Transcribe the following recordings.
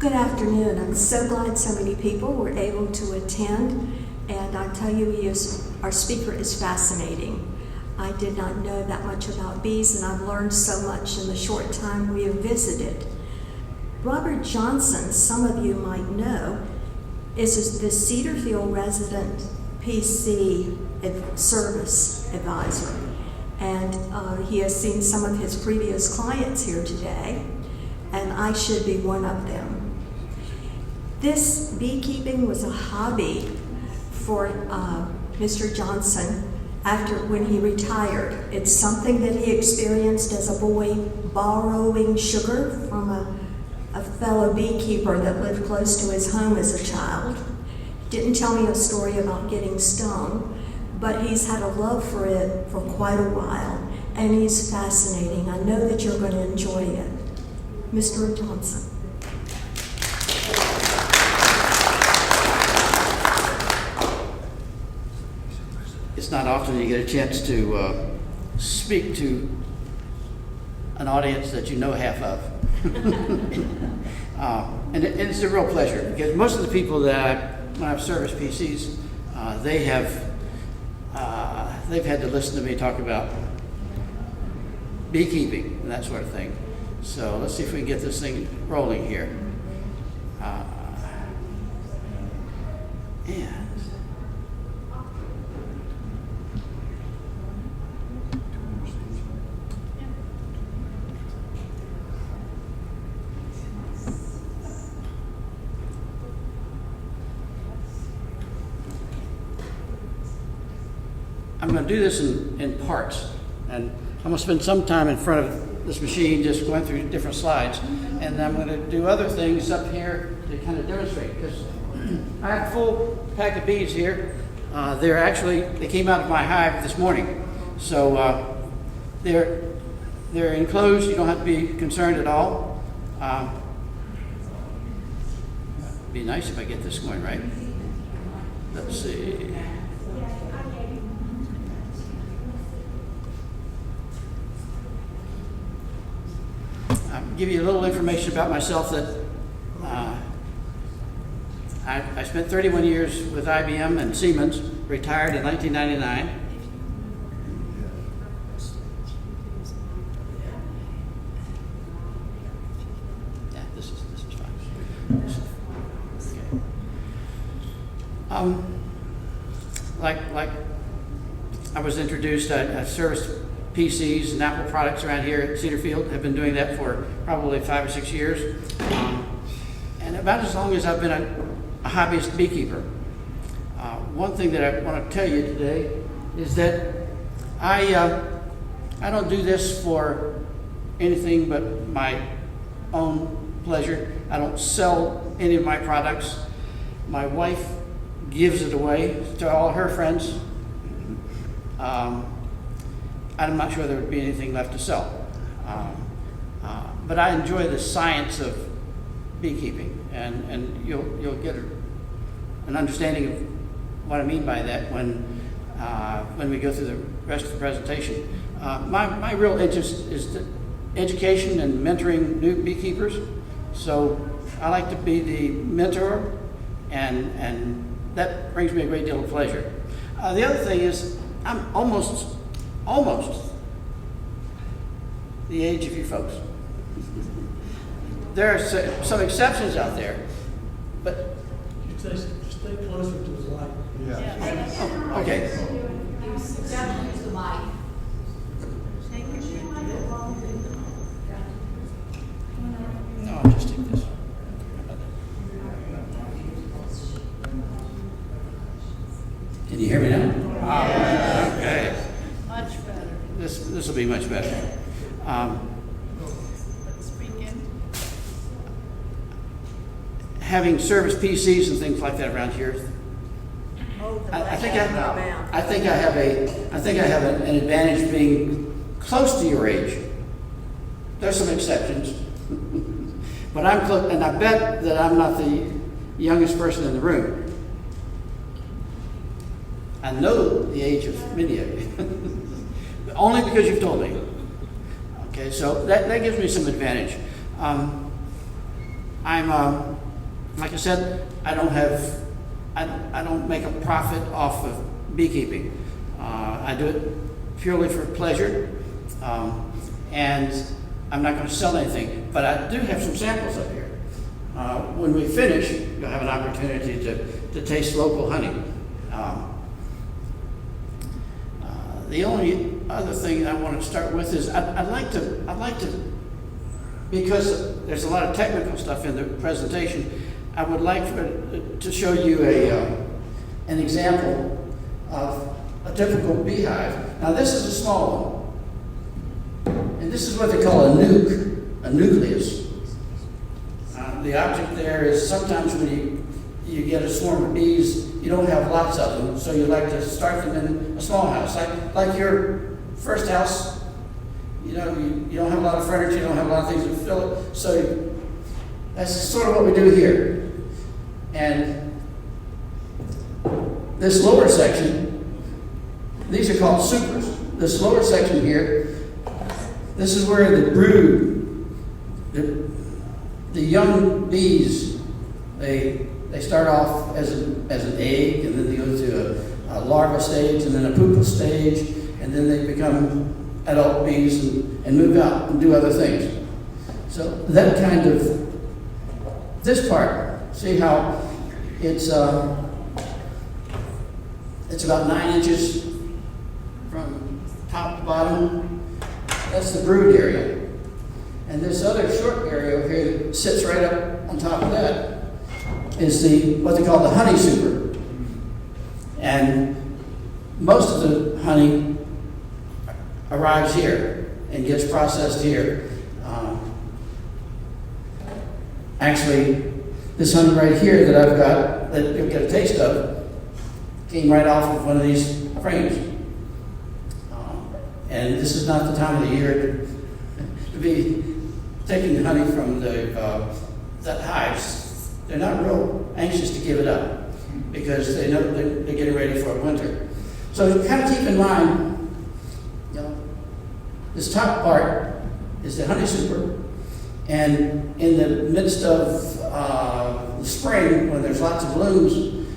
Good afternoon. I'm so glad so many people were able to attend, and I tell you, our speaker is fascinating. I did not know that much about bees, and I've learned so much in the short time we have visited. Robert Johnson, some of you might know, is the Cedarfield resident PC service advisor, and he has seen some of his previous clients here today, and I should be one of them. This beekeeping was a hobby for Mr. Johnson when he retired. It's something that he experienced as a boy, borrowing sugar from a fellow beekeeper that lived close to his home as a child. Didn't tell me a story about getting stung, but he's had a love for it for quite a while, and he's fascinating. I know that you're going to enjoy it. Mr. Johnson. It's not often you get a chance to speak to an audience that you know half of. And it's a real pleasure, because most of the people that when I've serviced PCs, they've had to listen to me talk about beekeeping and that sort of thing. So let's see if we can get this thing rolling here. And I'm going to do this in parts, and I'm going to spend some time in front of this machine just going through different slides, and I'm going to do other things up here to kind of demonstrate, because I have a full pack of bees here. They came out of my hive this morning, so they're enclosed. You don't have to be concerned at all. It'd be nice if I get this going right. Let's see. Give you a little information about myself. That I spent 31 years with IBM and Siemens, retired in 1999. Yeah, this is fine. Okay. Like I was introduced, I serviced PCs and Apple products around here at Cedarfield. Have been doing that for probably 5 or 6 years, and about as long as I've been a hobbyist beekeeper. One thing that I want to tell you today is that I don't do this for anything but my own pleasure. I don't sell any of my products. My wife gives it away to all her friends. I'm not sure there would be anything left to sell. But I enjoy the science of beekeeping, and you'll get an understanding of what I mean by that when we go through the rest of the presentation. My real interest is the education and mentoring new beekeepers. So I like to be the mentor, and that brings me a great deal of pleasure. The other thing is I'm almost the age of you folks. There are some exceptions out there, but Just stay closer to the light. oh, okay. Use the mic. No, I'll just take this. Can you hear me now? Okay. Much better. This will be much better. Let's begin. Having serviced PCs and things like that around here, Oh, the I think black I man. have an advantage being close to your age. There's some exceptions, but I'm close, and I bet that I'm not the youngest person in the room. I know the age of many of you, only because you've told me. Okay, so that gives me some advantage. I'm Like I said, I don't make a profit off of beekeeping. I do it purely for pleasure, and I'm not going to sell anything. But I do have some samples up here. When we finish, you'll have an opportunity to taste local honey. The only other thing I want to start with is I'd like to, because there's a lot of technical stuff in the presentation, I would like to show you an example of a typical beehive. Now this is a small one, and this is what they call a nucleus. The object there is sometimes when you get a swarm of bees, you don't have lots of them, so you like to start them in a small house. Like your first house, you don't have a lot of furniture, you don't have a lot of things to fill it, so that's sort of what we do here. And this lower section, these are called supers. This lower section here, this is where the brood, the young bees, they start off as an egg, and then they go to a larva stage, and then a pupa stage, and then they become adult bees and move out and do other things. So that kind of, this part, see how it's about 9 inches from top to bottom. That's the brood area. And this other short area over here that sits right up on top of that is what they call the honey super. And most of the honey arrives here and gets processed here. Actually, this honey right here that I've got, that you'll get a taste of, came right off of one of these frames. And this is not the time of the year to be taking honey from the hives. They're not real anxious to give it up because they know they're getting ready for winter. So kind of keep in mind, this top part is the honey super, and in the midst of the spring, when there's lots of blooms,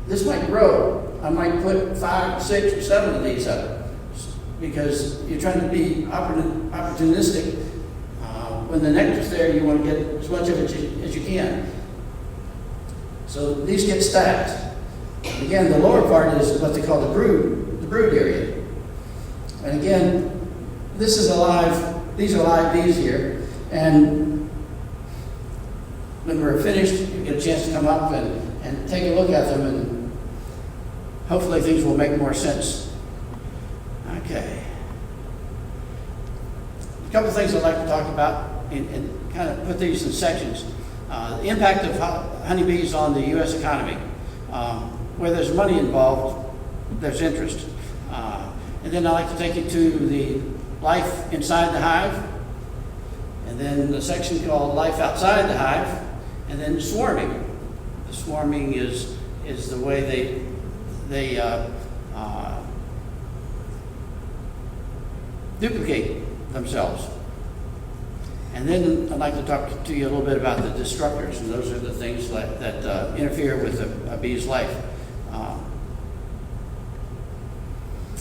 this might grow. I might put 5, 6, or 7 of these up because you're trying to be opportunistic. When the nectar's there, you want to get as much of it as you can. So these get stacked. Again, the lower part is what they call the brood area. And again, these are live bees here. And when we're finished, you get a chance to come up and take a look at them, and hopefully things will make more sense. Okay. A couple of things I'd like to talk about and kind of put these in sections. The impact of honeybees on the U.S. economy. Where there's money involved, there's interest. And then I'd like to take you to the life inside the hive, and then the section called life outside the hive, and then swarming. The swarming is the way they duplicate themselves. And then I'd like to talk to you a little bit about the destructors, and those are the things that interfere with a bee's life.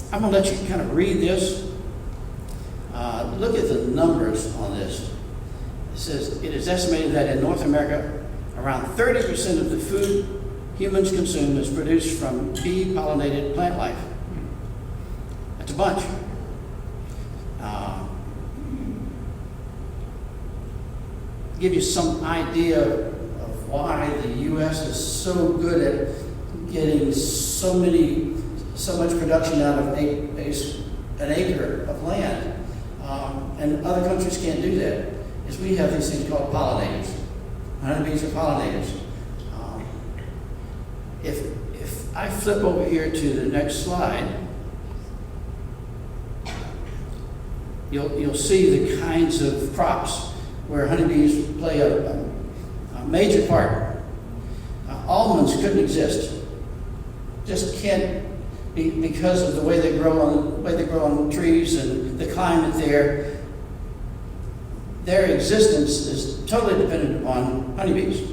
I'm going to let you kind of read this. Look at the numbers on this. It says, it is estimated that in North America, around 30% of the food humans consume is produced from bee-pollinated plant life. That's a bunch. Give you some idea of why the U.S. is so good at getting so much production out of an acre of land, and other countries can't do that, is we have these things called pollinators. Honeybees are pollinators. If I flip over here to the next slide, you'll see the kinds of crops where honeybees play a major part. Almonds couldn't exist. Just can't be, because of the way they grow on trees and the climate there. their existence is totally dependent upon honeybees.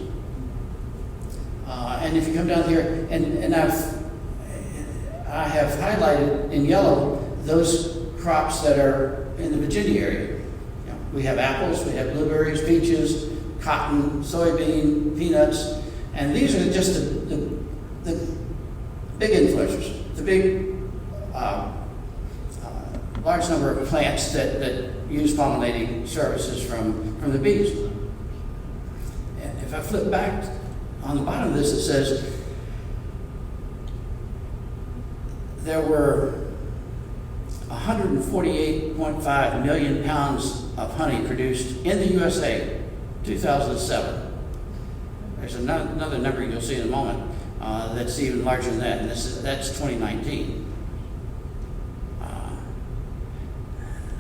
And if you come down here, and I have highlighted in yellow those crops that are in the Virginia area. You know, we have apples, we have blueberries, peaches, cotton, soybean, peanuts, and these are just the big influencers, the big large number of plants that use pollinating services from the bees. And if I flip back on the bottom of this, it says there were 148.5 million pounds of honey produced in the USA, 2007. There's another number you'll see in a moment that's even larger than that, and that's 2019.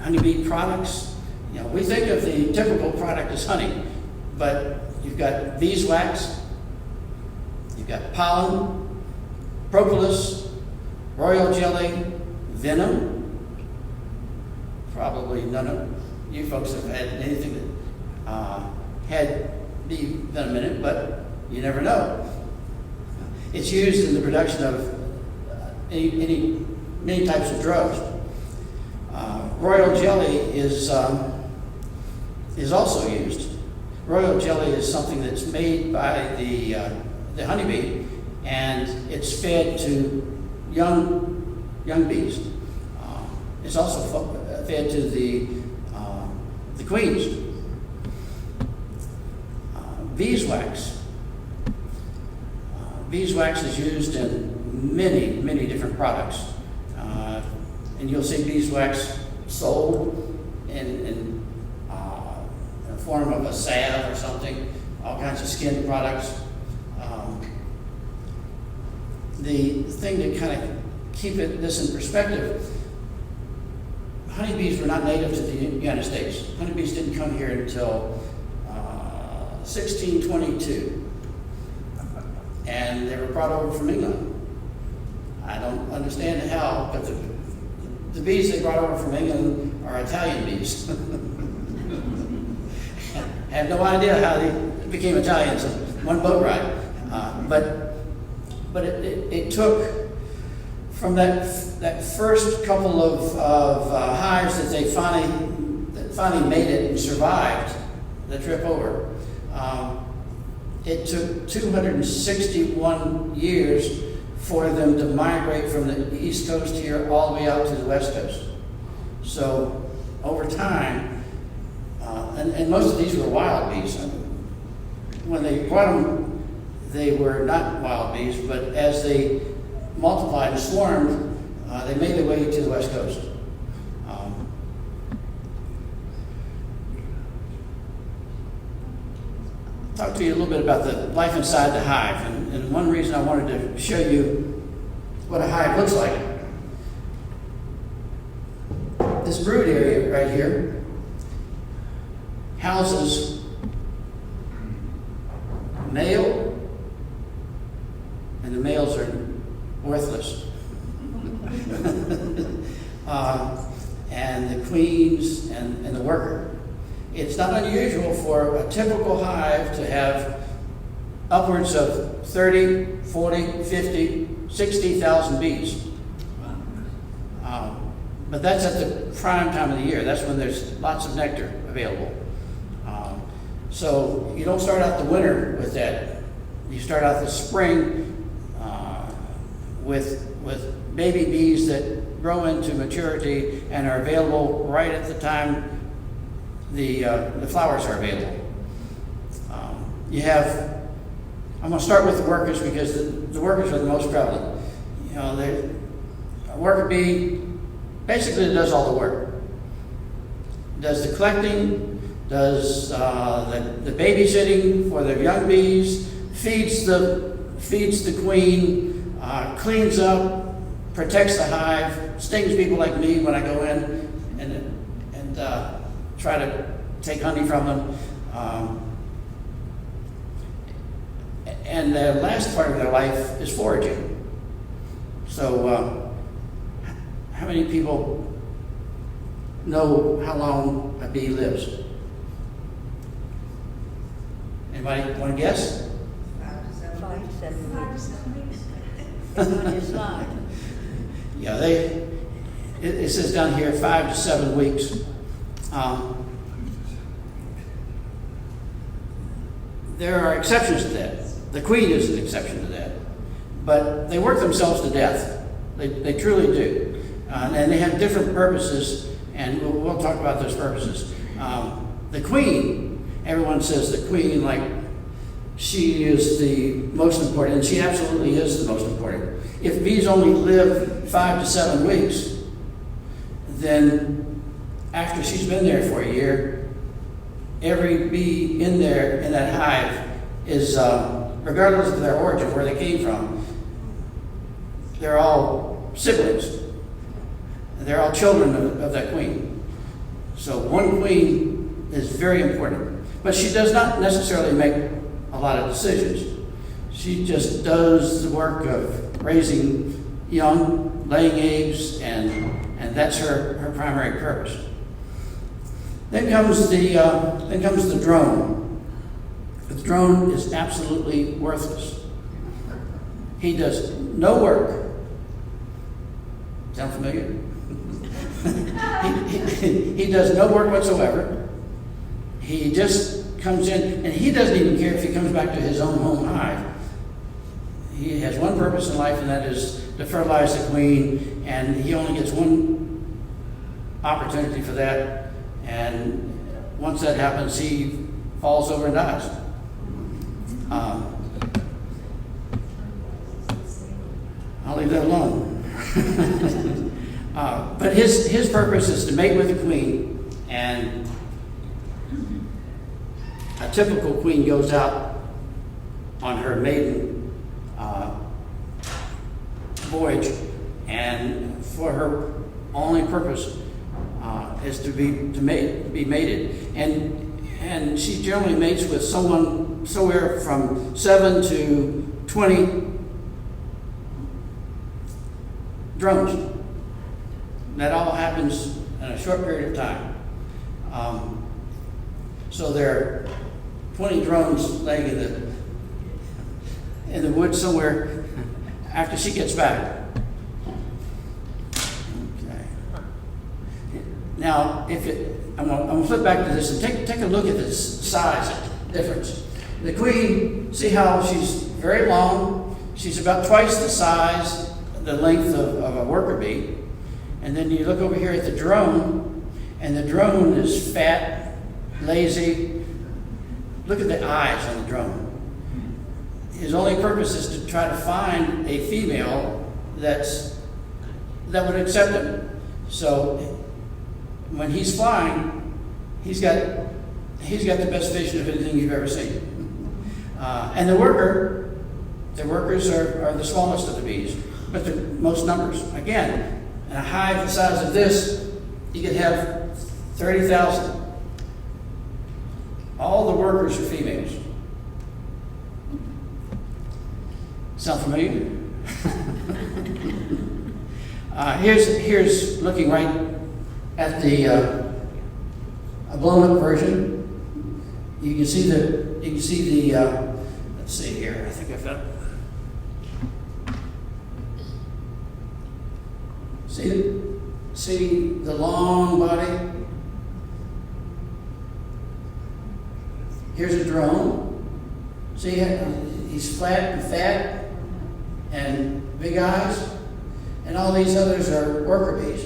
Honeybee products, you know, we think of the typical product as honey, but you've got beeswax, you've got pollen, propolis, royal jelly, venom. Probably none of you folks have had anything that had bee venom in it, but you never know. It's used in the production of many types of drugs. Royal jelly is also used. Royal jelly is something that's made by the honeybee, and it's fed to young bees. It's also fed to the queens. Beeswax. Beeswax is used in many different products, and you'll see beeswax sold in the form of a salve or something, all kinds of skin products. The thing to kind of keep this in perspective, honeybees were not native to the United States. Honeybees didn't come here until 1622, and they were brought over from England. I don't understand how, but the bees they brought over from England are Italian bees. I have no idea how they became Italians in one boat ride, but it took from that first couple of hives that they finally made it and survived the trip over. It took 261 years for them to migrate from the East Coast here all the way out to the West Coast. So over time, and most of these were wild bees. When they brought them, they were not wild bees, but as they multiplied and swarmed, they made their way to the West Coast. Talk to you a little bit about the life inside the hive, and one reason I wanted to show you what a hive looks like. This brood area right here houses male, and the males are worthless. And the queens and the worker. It's not unusual for a typical hive to have upwards of 30, 40, 50, 60,000 bees. But that's at the prime time of the year. That's when there's lots of nectar available. So you don't start out the winter with that. You start out the spring with baby bees that grow into maturity and are available right at the time the flowers are available. You have, I'm going to start with the workers because the workers are the most prevalent. You know, a worker bee basically does all the work. Does the collecting, does the babysitting for the young bees, feeds the queen, cleans up, protects the hive, stings people like me when I go in and try to take honey from them. And the last part of their life is foraging. So how many people know how long a bee lives? Anybody want to guess? 5 to 7 weeks. It's on your slide. Yeah, it says down here 5 to 7 weeks. There are exceptions to that. The Queen is an exception to that. But they work themselves to death. They truly do. And they have different purposes, and we'll talk about those purposes. The Queen, everyone says the Queen, like she is the most important, and she absolutely is the most important. If bees only live 5 to 7 weeks, then after she's been there for a year, every bee in there, in that hive, is, regardless of their origin, where they came from, they're all siblings. They're all children of that queen. So one queen is very important. But she does not necessarily make a lot of decisions. She just does the work of raising young, laying eggs, and that's her primary purpose. Then comes the drone. The drone is absolutely worthless. He does no work. Sound familiar? he does no work whatsoever. He just comes in, and he doesn't even care if he comes back to his own home hive. He has one purpose in life, and that is to fertilize the queen, and he only gets one opportunity for that, and once that happens, he falls over and dies. I'll leave that alone. But his purpose is to mate with the queen, and a typical queen goes out on her maiden voyage, and for her only purpose is to be mated, and she generally mates with someone somewhere from 7 to 20 drones. That all happens in a short period of time. So there are 20 drones laying in the woods somewhere after she gets back. Okay. Now, I'm gonna flip back to this and take a look at this size difference. The queen, see how she's very long. She's about twice the size, the length of a worker bee. And then you look over here at the drone, and the drone is fat, lazy. Look at the eyes on the drone. His only purpose is to try to find a female that would accept him. So when he's flying, he's got the best vision of anything you've ever seen. And the workers are the smallest of the bees, but the most numbers. Again, in a hive the size of this, you could have 30,000. All the workers are females. Sound familiar? Here's looking right at the a blown up version. You can see the let's see here. I think I've got. See the long body? Here's a drone. See, he's flat and fat and big eyes. And all these others are worker bees.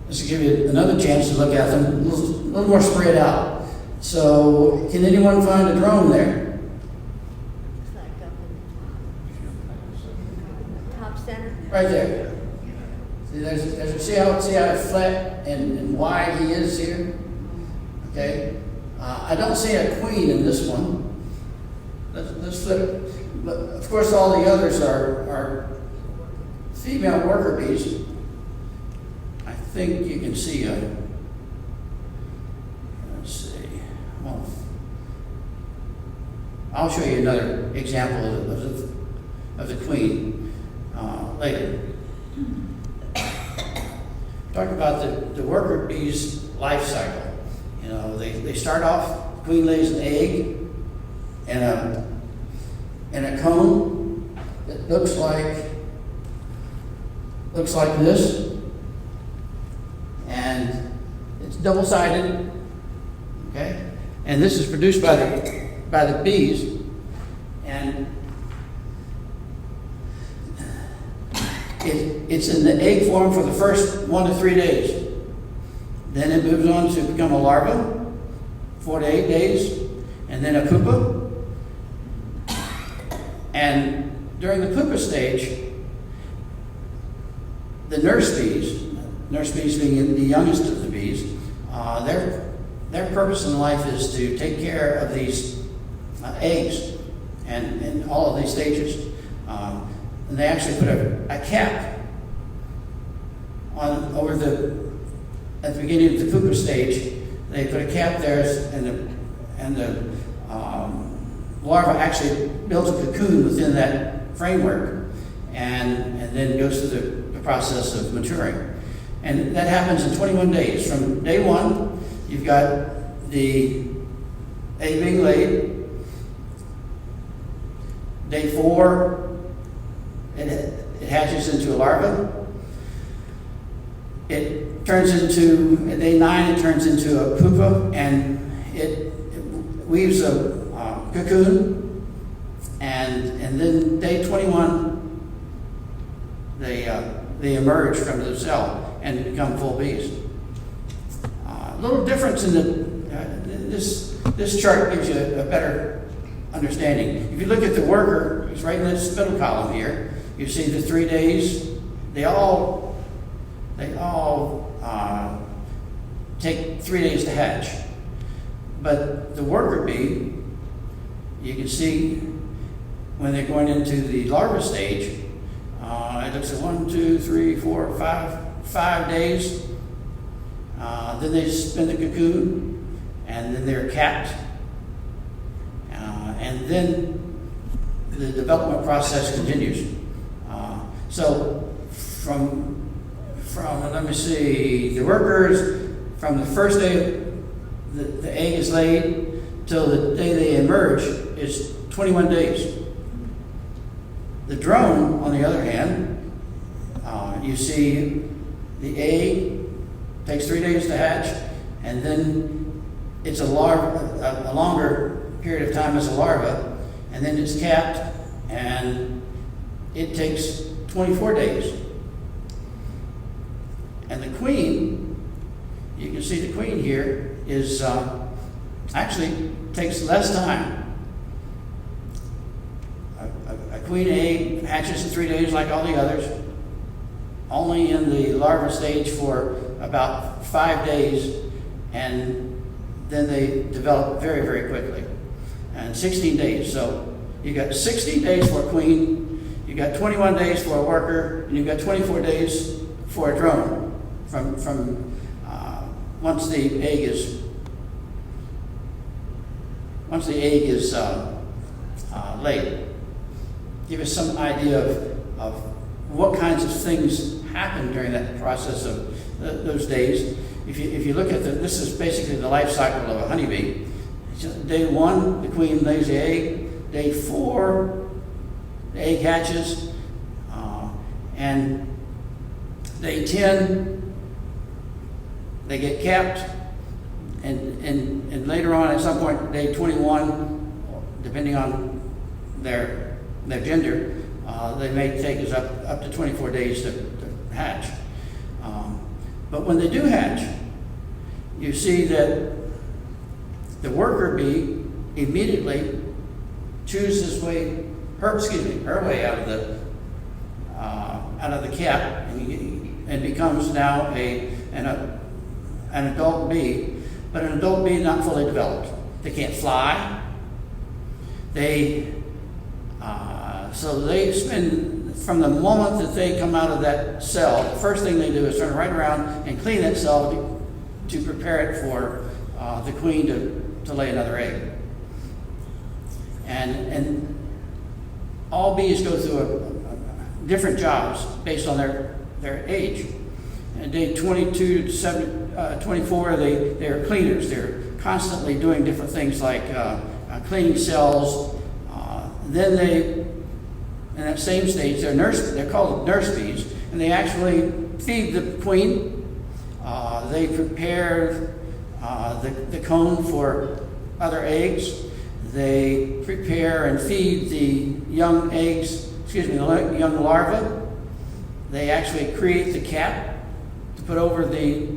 This will give you another chance to look at them, a little more spread out. So, can anyone find a drone there? It's like up in the top center. Right there. See, see how flat and wide he is here? Okay. I don't see a queen in this one. Let's flip it. But of course, all the others are female worker bees. I think you can see a. Let's see. Well, I'll show you another example of the queen later. talk about the worker bee's life cycle. You know, they start off, queen lays an egg in a cone that looks like this, and it's double-sided, okay? And this is produced by the bees, and it's in the egg form for the first 1 to 3 days. Then it moves on to become a larva, 4 to 8 days, and then a pupa. And during the pupa stage, the nurse bees being the youngest of the bees, their purpose in life is to take care of these eggs and all of these stages. And they actually put a cap on at the beginning of the pupa stage. They put a cap there, and the larva actually builds a cocoon within that framework, and then goes through the process of maturing. And that happens in 21 days. From day 1, you've got the egg being laid. Day 4, it hatches into a larva. It turns into, at day 9, it turns into a pupa, and it weaves a cocoon, and then day 21, they emerge from the cell and become full bees. A little difference in this chart gives you a better understanding. If you look at the worker, who's right in this middle column here, you see the 3 days. They all take 3 days to hatch. But the worker bee, you can see when they're going into the larva stage, it looks at 1, 2, 3, 4, 5 days. Then they spin the cocoon, and then they're capped. And then the development process continues. So from let me see, the workers, from the first day the egg is laid till the day they emerge is 21 days. The drone, on the other hand, you see the egg takes 3 days to hatch, and then it's a longer period of time as a larva, and then it's capped, and it takes 24 days. And the queen, you can see the queen here, is actually takes less time. A queen egg hatches in 3 days like all the others, only in the larva stage for about 5 days, and then they develop very, very quickly. And 16 days. So you got 16 days for a queen, you got 21 days for a worker, and you got 24 days for a drone from once the egg is laid. Give us some idea of what kinds of things happen during that process of those days. If you look at this is basically the life cycle of a honeybee. Day 1, the queen lays the egg. Day 4, the egg hatches, and day 10, they get capped, and later on, at some point, day 21, depending on their gender, they may take us up to 24 days to hatch. But when they do hatch, you see that the worker bee immediately chews her way out of the cap, and becomes now an adult bee, but an adult bee not fully developed. They can't fly. So they spend, from the moment that they come out of that cell, the first thing they do is turn right around and clean that cell to prepare it for the queen to lay another egg. And all bees go through different jobs based on their age. And day 22 to 24, they're cleaners. They're constantly doing different things like cleaning cells. Then they, in that same stage, they're called nurse bees, and they actually feed the queen. They prepare the comb for other eggs. They prepare and feed the young eggs, the young larvae. They actually create the cap to put over the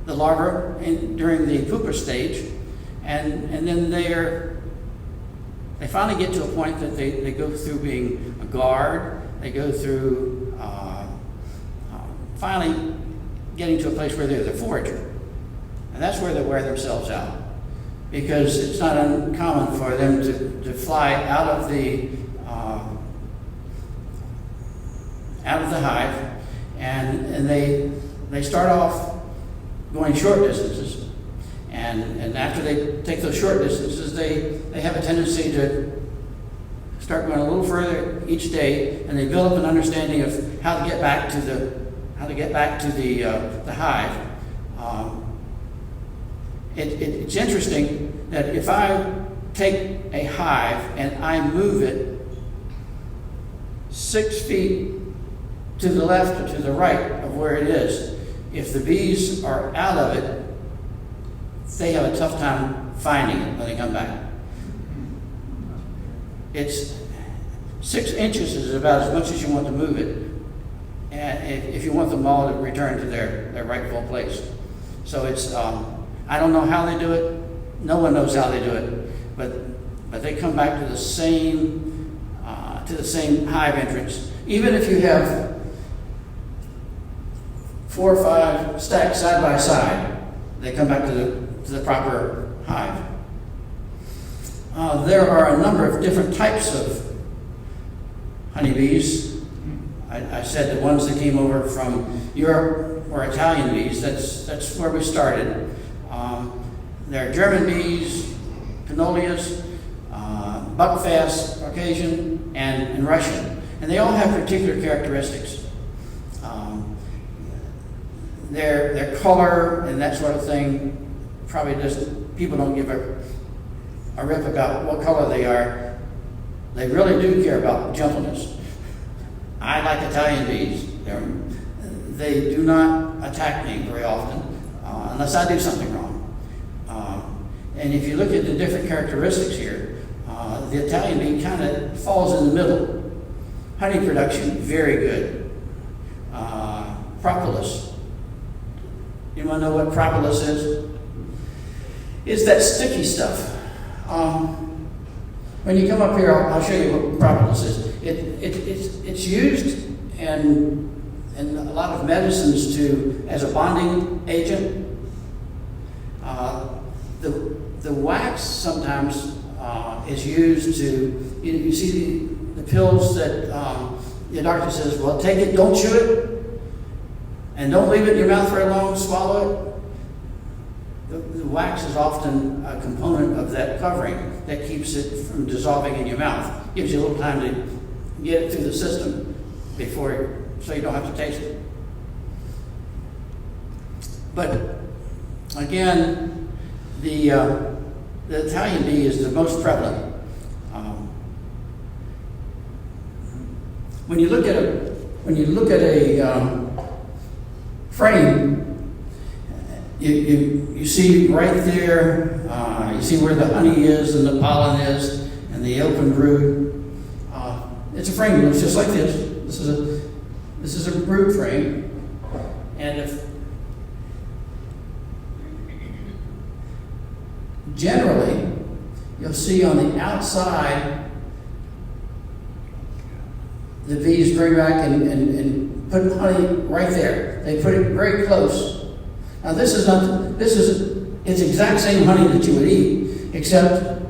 larva during the pupa stage, and then they finally get to a point that they go through being a guard. They go through finally getting to a place where they're the forager, and that's where they wear themselves out, because it's not uncommon for them to fly out of the hive, and they start off going short distances, and after they take those short distances, they have a tendency to start going a little further each day, and they build up an understanding of how to get back to the hive. It's interesting that if I take a hive and I move it 6 feet to the left or to the right of where it is, if the bees are out of it, they have a tough time finding it when they come back. It's 6 inches is about as much as you want to move it, and if you want them all to return to their rightful place. So it's I don't know how they do it. No one knows how they do it, but they come back to the same hive entrance. Even if you have 4 or 5 stacked side by side, they come back to the proper hive. There are a number of different types of honeybees. I said the ones that came over from Europe were Italian bees. That's where we started. There are German bees, Pinolias, Buckfast, Caucasian, and Russian. And they all have particular characteristics. Their color and that sort of thing probably people don't give a rip about what color they are. They really do care about gentleness. I like Italian bees. They do not attack me very often unless I do something wrong. And if you look at the different characteristics here, the Italian bee kind of falls in the middle. Honey production, very good. Propolis. You want to know what propolis is? It's that sticky stuff. When you come up here, I'll show you what propolis is. It's used in a lot of medicines as a bonding agent. The wax sometimes is used to, you see the pills that the doctor says, well, take it, don't chew it, and don't leave it in your mouth very long, swallow it. The wax is often a component of that covering that keeps it from dissolving in your mouth. Gives you a little time to get it through the system so you don't have to taste it. But again, the Italian bee is the most prevalent. When you look at a frame, you see right there. You see where the honey is and the pollen is, and the open brood. It's a frame. It looks just like this. This is a brood frame, and generally, you'll see on the outside, the bees bring back and put honey right there. They put it very close. Now it's exact same honey that you would eat, except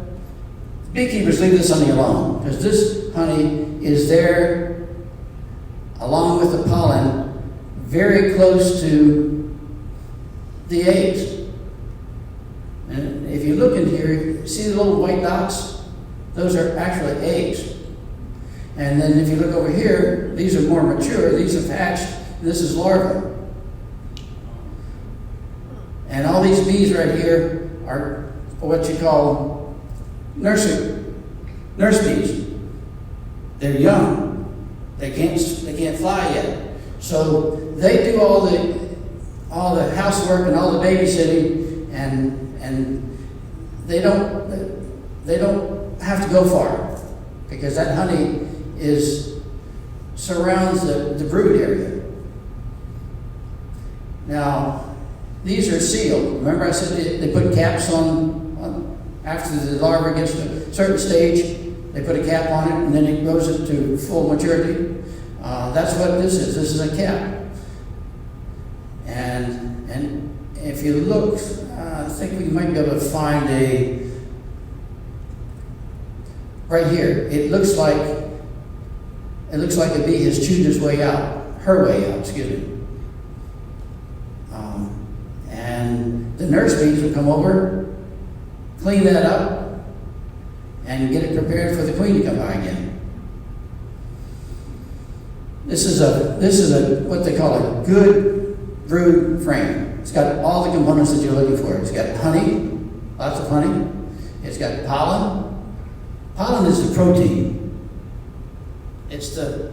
beekeepers leave this honey alone, because this honey is there along with the pollen very close to the eggs. And if you look in here, see the little white dots? Those are actually eggs. And then if you look over here, these are more mature, these have hatched, this is larva. And all these bees right here are what you call nurse bees. They're young. They can't fly yet. So they do all the housework and all the babysitting, and they don't have to go far, because that honey surrounds the brood area. Now, these are sealed. Remember I said they put caps on after the larva gets to a certain stage, they put a cap on it, and then it goes into full maturity. That's what this is. This is a cap. And if you look, I think we might be able to find right here. It looks like a bee has chewed her way out, excuse me. And the nurse bees will come over, clean that up, and get it prepared for the queen to come by again. This is a what they call a good brood frame. It's got all the components that you're looking for. It's got honey, lots of honey. It's got pollen. Pollen is the protein. It's the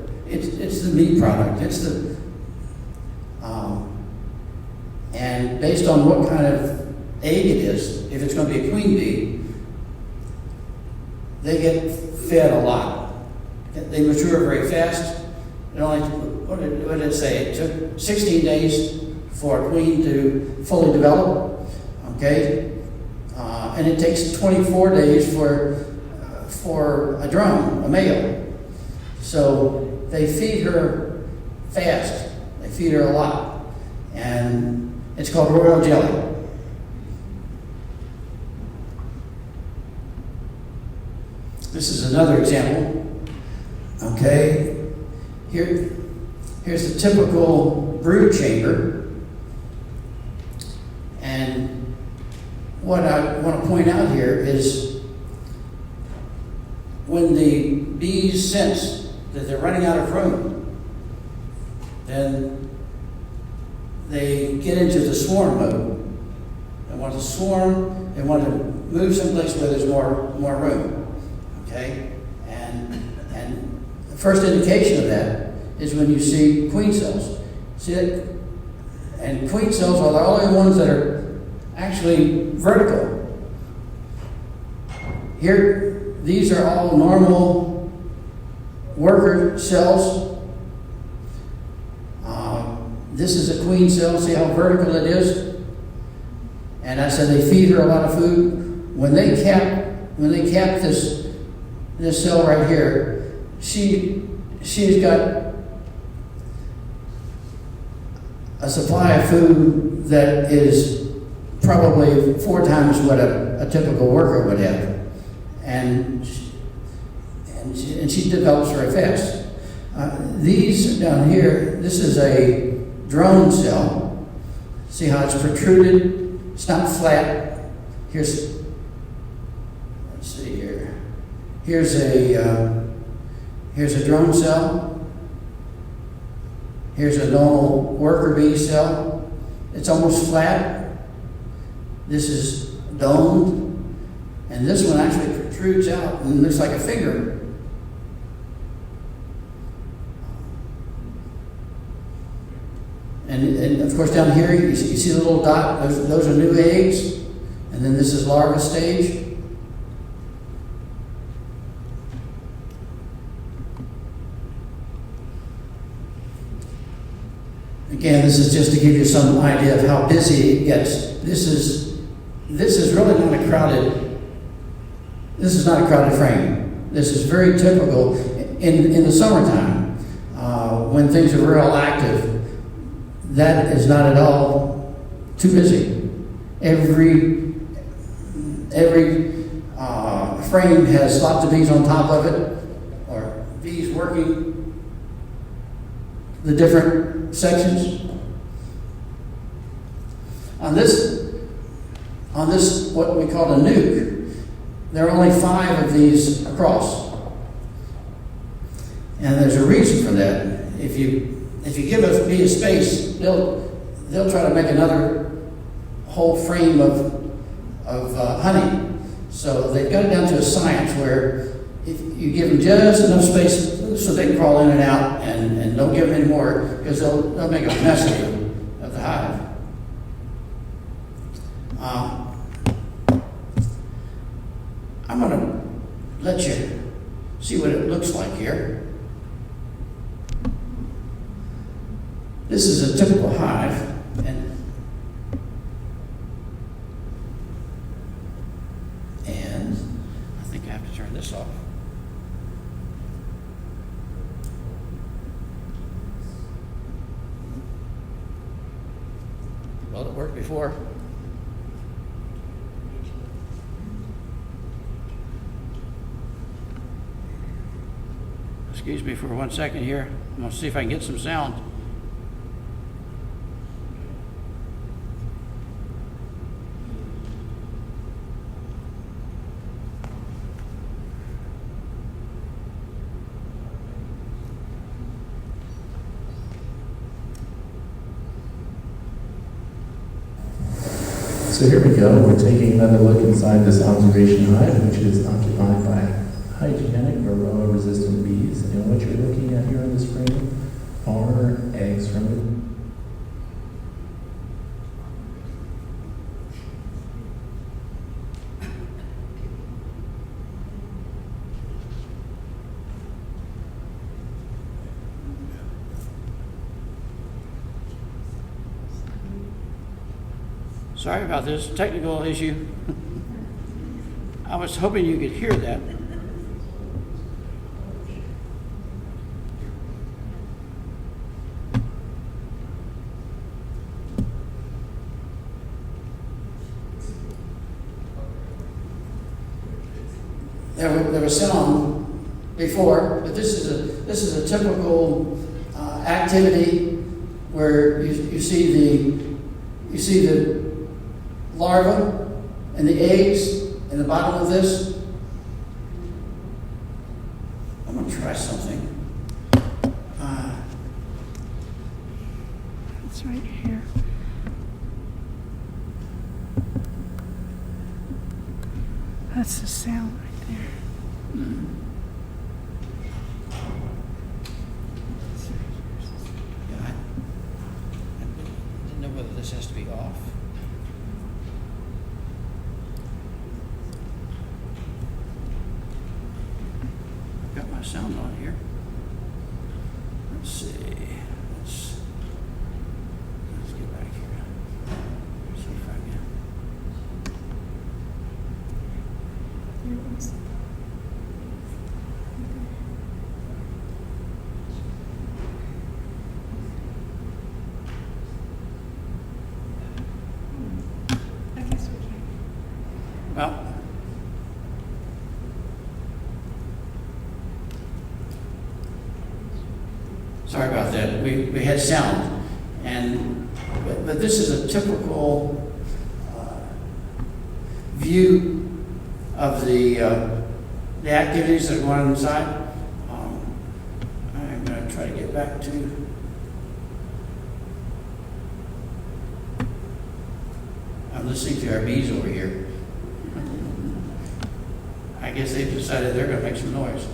meat product. And based on what kind of egg it is, if it's going to be a queen bee, they get fed a lot. They mature very fast. It only, what did it say? It took 16 days for a queen to fully develop. Okay, and it takes 24 days for a drone, a male. So they feed her fast. They feed her a lot, and it's called royal jelly. This is another example. Okay, here's the typical brood chamber, and what I want to point out here is when the bees sense that they're running out of room, then they get into the swarm mode. They want to swarm, they want to move someplace where there's more room. Okay? And the first indication of that is when you see queen cells. See it? And queen cells are the only ones that are actually vertical. Here, these are all normal worker cells. This is a queen cell. See how vertical it is? And I said they feed her a lot of food. When they cap this cell right here, she's got a supply of food that is probably 4 times what a typical worker would have, and she develops very fast. These down here, this is a drone cell. See how it's protruded? It's not flat. Let's see here. Here's a drone cell. Here's a normal worker bee cell. It's almost flat. This is domed, and this one actually protrudes out and looks like a finger. And of course down here you see the little dot, those are new eggs, and then this is larva stage. Again, this is just to give you some idea of how busy it gets. This is really not a crowded. This is not a crowded frame. This is very typical in the summertime when things are real active. That is not at all too busy. Every frame has lots of bees on top of it, or bees working the different sections. On this, what we call a nuke, there are only 5 of these across. And there's a reason for that. If you give a bee a space, they'll try to make another whole frame of honey. So they've got it down to a science where if you give them just enough space so they can crawl in and out, and don't give them any more, because they'll make a mess of the hive. I'm going to let you see what it looks like here. This is a typical hive, and I think I have to turn this off. Well, it worked before. Excuse me for 1 second here. I'm going to see if I can get some sound. So here we go. We're taking another look inside this observation hive, which is occupied by hygienic varroa-resistant bees. And what you're looking at here on the screen are eggs from it. Sorry about this technical issue. I was hoping you could hear that. There was sound before, but this is a typical activity where you see the larva and the eggs in the bottom of this. I'm going to try something. It's right here. That's the sound right there. Yeah, I didn't know whether this has to be off. I've got my sound on here. Let's see. Let's get back here. See if I can. I guess we can. Well, sorry about that. We had sound, but this is a typical view of the activities that are going on inside. I'm going to try to get back to. I'm listening to our bees over here. I guess they've decided they're going to make some noise.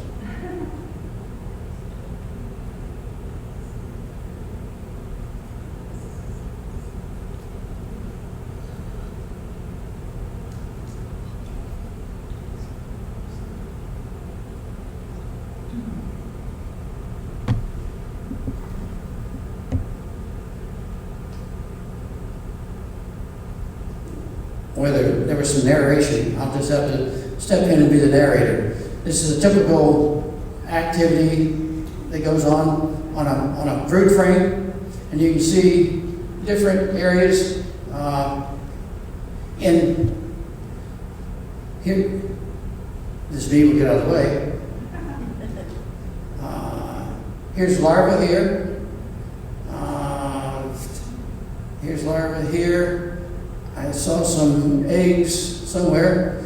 Well, there was some narration. I'll just have to step in and be the narrator. This is a typical activity that goes on a brood frame, and you can see different areas in here. This bee will get out of the way. Here's larva here. Here's larva here. I saw some eggs somewhere,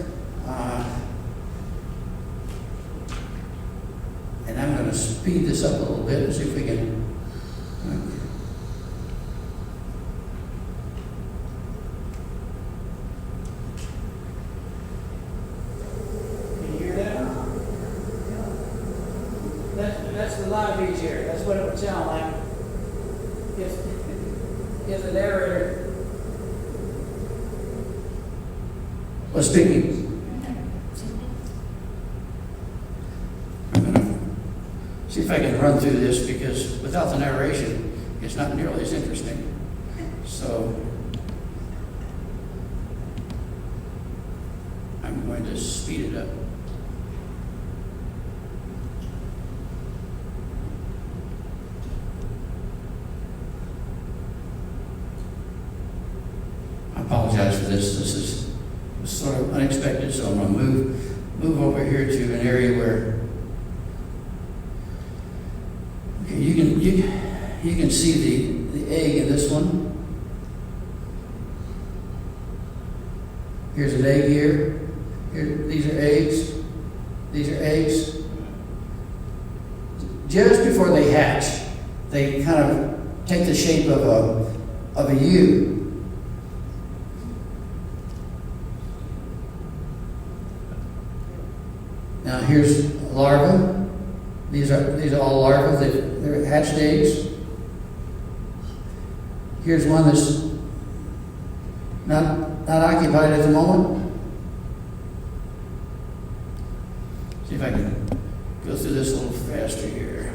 and I'm going to speed this up a little bit and see if we can. Can you hear that? That's the live bees here. That's what it would sound like if the narrator was speaking. I'm gonna see if I can run through this because without the narration, it's not nearly as interesting. So I'm going to speed it up. I apologize for this. This is sort of unexpected, so I'm going to move over here to an area where okay, you can see the egg in this one. Here's an egg here. These are eggs. These are eggs. Just before they hatch, they kind of take the shape of a U. Now here's a larva. These are all larvae. They're hatched eggs. Here's one that's not occupied at the moment. See if I can go through this a little faster here.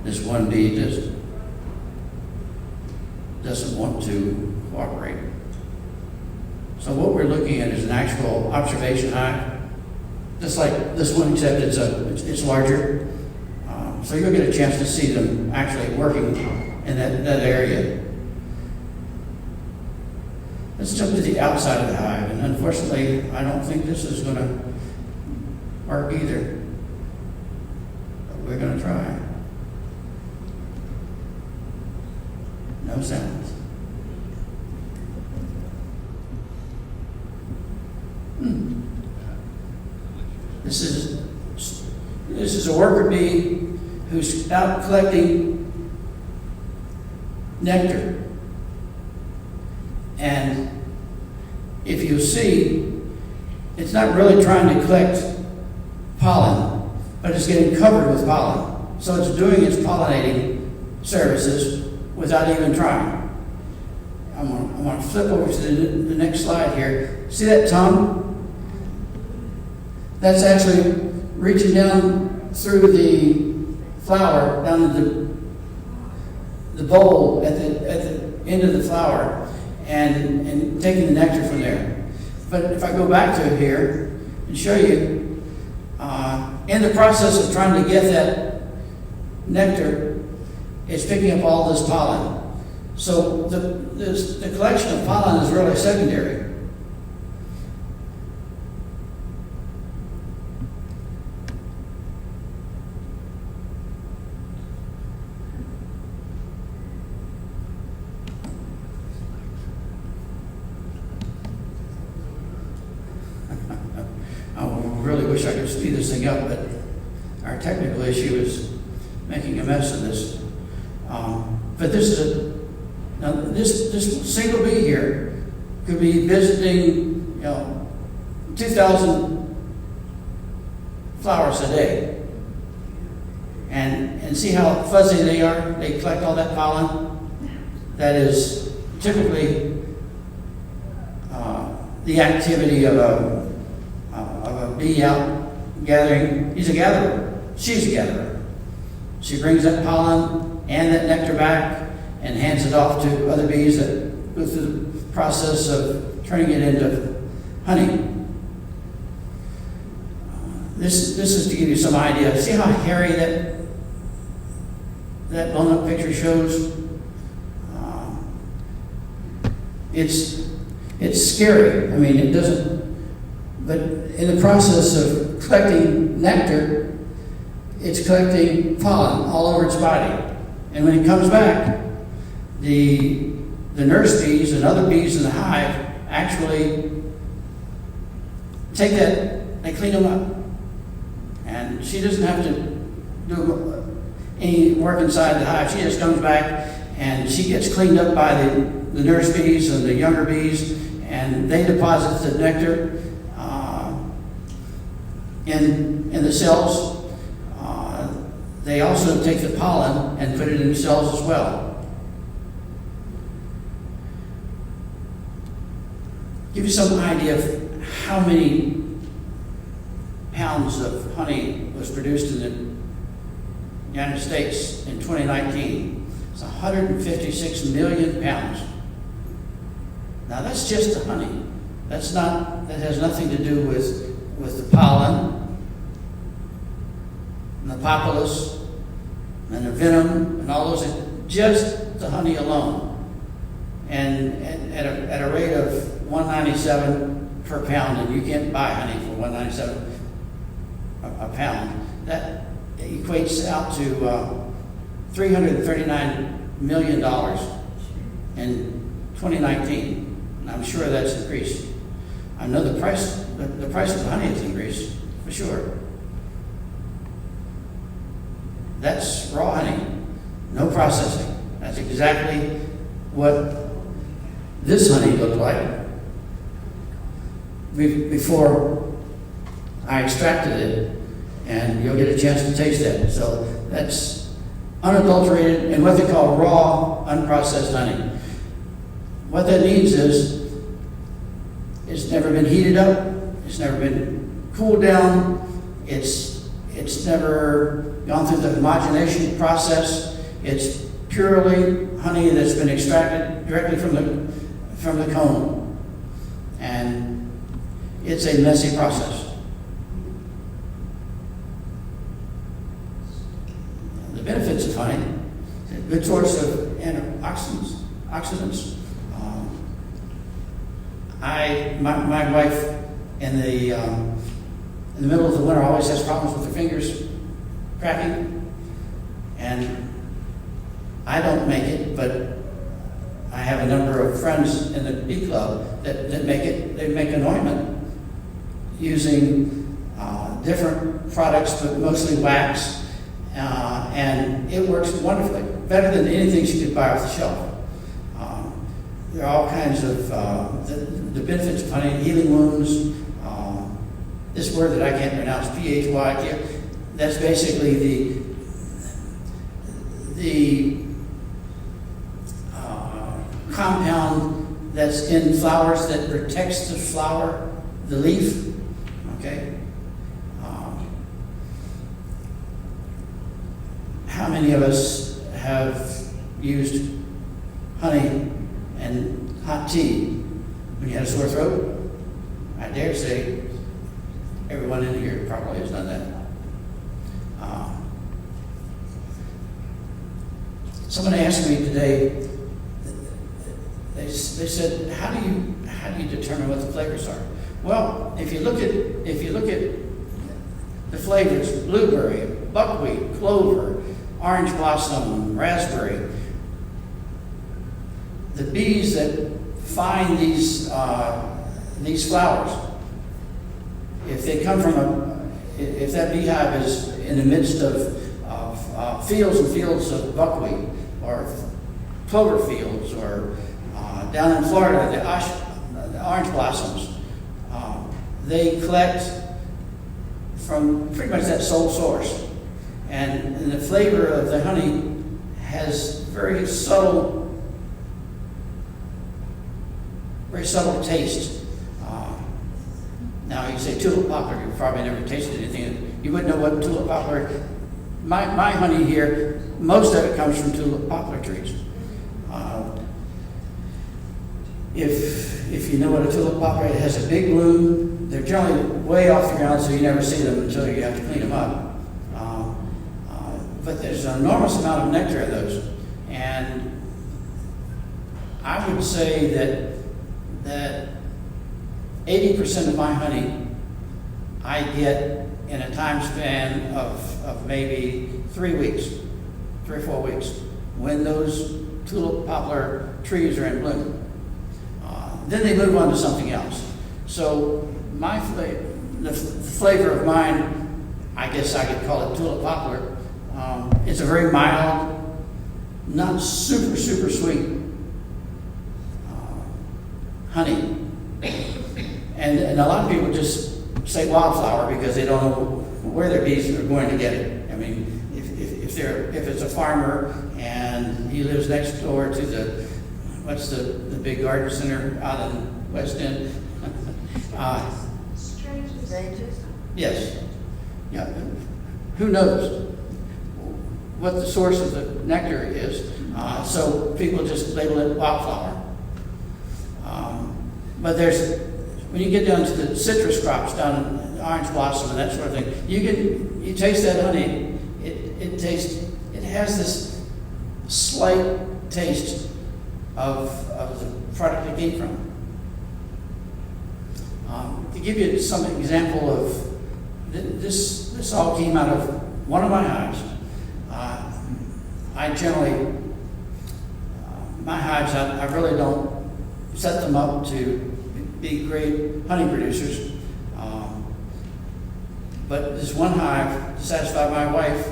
This one bee doesn't want to cooperate. So what we're looking at is an actual observation hive, just like this one, except it's larger. So you'll get a chance to see them actually working in that area. Let's jump to the outside of the hive, and unfortunately, I don't think this is going to work either. But we're going to try. No sounds. This is a worker bee who's out collecting nectar. And if you see, it's not really trying to collect pollen, but it's getting covered with pollen. So it's doing its pollinating services without even trying. I want to flip over to the next slide here. See that tongue? That's actually reaching down through the flower, down into the bowl at the end of the flower, and taking the nectar from there. But if I go back to here and show you, in the process of trying to get that nectar, it's picking up all this pollen. So the collection of pollen is really secondary. I really wish I could speed this thing up, but our technical issue is making a mess of this. But this single bee here could be visiting, 2,000 flowers a day, and see how fuzzy they are. They collect all that pollen. That is typically the activity of a bee out gathering. He's a gatherer. She's a gatherer. She brings that pollen and that nectar back and hands it off to other bees that go through the process of turning it into honey. This is to give you some idea. See how hairy that blown up picture shows, it's scary. I mean, it doesn't, but in the process of collecting nectar, it's collecting pollen all over its body. And when it comes back, the nurse bees and other bees in the hive actually take that, they clean them up. And she doesn't have to do any work inside the hive. She just comes back and she gets cleaned up by the nurse bees and the younger bees, and they deposit the nectar in the cells. They also take the pollen and put it in the cells as well. Give you some idea of how many pounds of honey was produced in the United States in 2019. It's 156 million pounds. Now that's just the honey. That has nothing to do with the pollen and the propolis and the venom and all those things. Just the honey alone. And at a rate of $1.97 per pound, and you can't buy honey for $1.97 a pound. That equates out to $339 million in 2019. And I'm sure that's increased. I know the price of the honey has increased, for sure. That's raw honey, no processing. That's exactly what this honey looked like before I extracted it, and you'll get a chance to taste that. So that's unadulterated and what they call raw, unprocessed honey. What that means is it's never been heated up, it's never been cooled down, it's never gone through the homogenation process. It's purely honey that's been extracted directly from the comb, and it's a messy process. The benefits of honey: it's a good source of antioxidants. My wife in the middle of the winter always has problems with her fingers cracking, and I don't make it, but I have a number of friends in the bee club that make it. They make an ointment using different products, but mostly wax, and it works wonderfully, better than anything she could buy off the shelf. There are all kinds of the benefits of honey: healing wounds. This word that I can't pronounce, PHY, that's basically the compound that's in flowers that protects the flower, the leaf. Okay. How many of us have used honey and hot tea when you had a sore throat? I dare say everyone in here probably has done that. Someone asked me today. They said, "How do you determine what the flavors are?" Well, if you look at the flavors: blueberry, buckwheat, clover, orange blossom, raspberry. The bees that find these flowers, if they come from if that beehive is in the midst of fields and fields of buckwheat or clover fields, or down in Florida, the orange blossoms, they collect from pretty much that sole source. And the flavor of the honey has very subtle taste. Now you say tulip poplar, you've probably never tasted anything. You wouldn't know what tulip poplar. My honey here, most of it comes from tulip poplar trees. If you know what a tulip poplar is, it has a big bloom. They're generally way off the ground, so you never see them until you have to clean them up. but there's an enormous amount of nectar in those. And I would say that 80% of my honey I get in a time span of maybe 3 weeks, 3 or 4 weeks, when those tulip poplar trees are in bloom. Then they move on to something else. So the flavor of mine, I guess I could call it tulip poplar. It's a very mild, not super sweet honey. And a lot of people just say wildflower because they don't know where their bees are going to get it. I mean, if it's a farmer and he lives next door to what's the big garden center out in West End? Strangers? Yes. Yeah. Who knows what the source of the nectar is? So people just label it wildflower. But when you get down to the citrus crops down in orange blossom and that sort of thing, you taste that honey. It has this slight taste of the product it came from. To give you some example of this all came out of one of my hives. I generally, my hives, I really don't set them up to be great honey producers. But this one hive, to satisfy my wife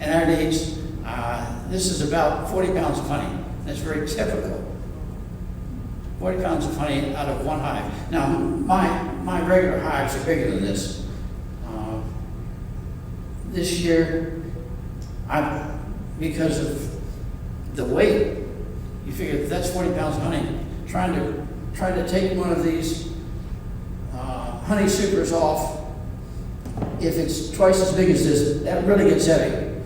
and our needs, this is about 40 pounds of honey. That's very typical. 40 pounds of honey out of one hive. Now, my regular hives are bigger than this. This year, because of the weight, you figure that's 40 pounds of honey. Trying to take one of these honey supers off, if it's twice as big as this, that really gets heavy.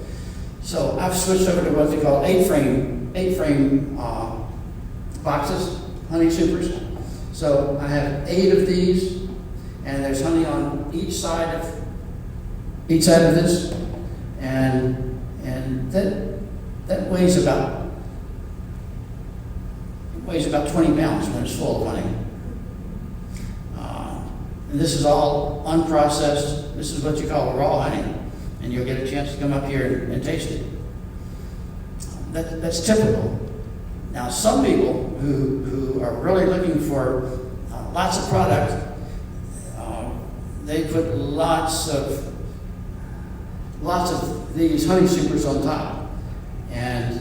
So I've switched over to what they call eight frame boxes, honey supers. So I have 8 of these, and there's honey on each side of this, and that weighs about 20 pounds when it's full of honey. And this is all unprocessed. This is what you call raw honey, and you'll get a chance to come up here and taste it. That's typical. Now, some people who are really looking for lots of product, they put lots of these honey supers on top, and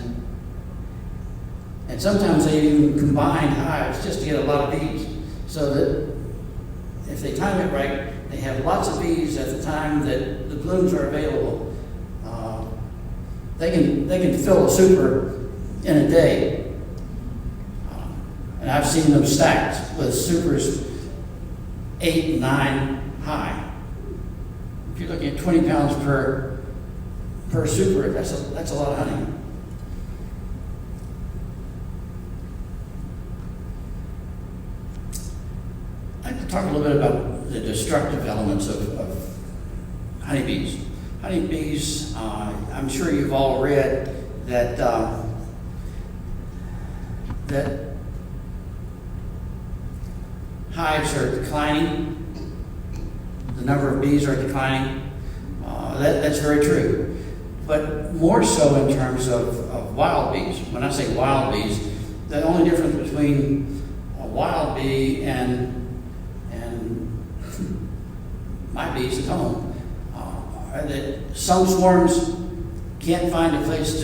sometimes they even combine hives just to get a lot of bees, so that if they time it right, they have lots of bees at the time that the blooms are available. They can fill a super in a day, and I've seen them stacked with supers 8, 9 high. If you're looking at 20 pounds per super, that's a lot of honey. I'd like to talk a little bit about the destructive elements of honeybees. Honeybees, I'm sure you've all read that hives are declining. The number of bees are declining. That's very true. But more so in terms of wild bees. When I say wild bees, the only difference between a wild bee and my bees at home are that some swarms can't find a place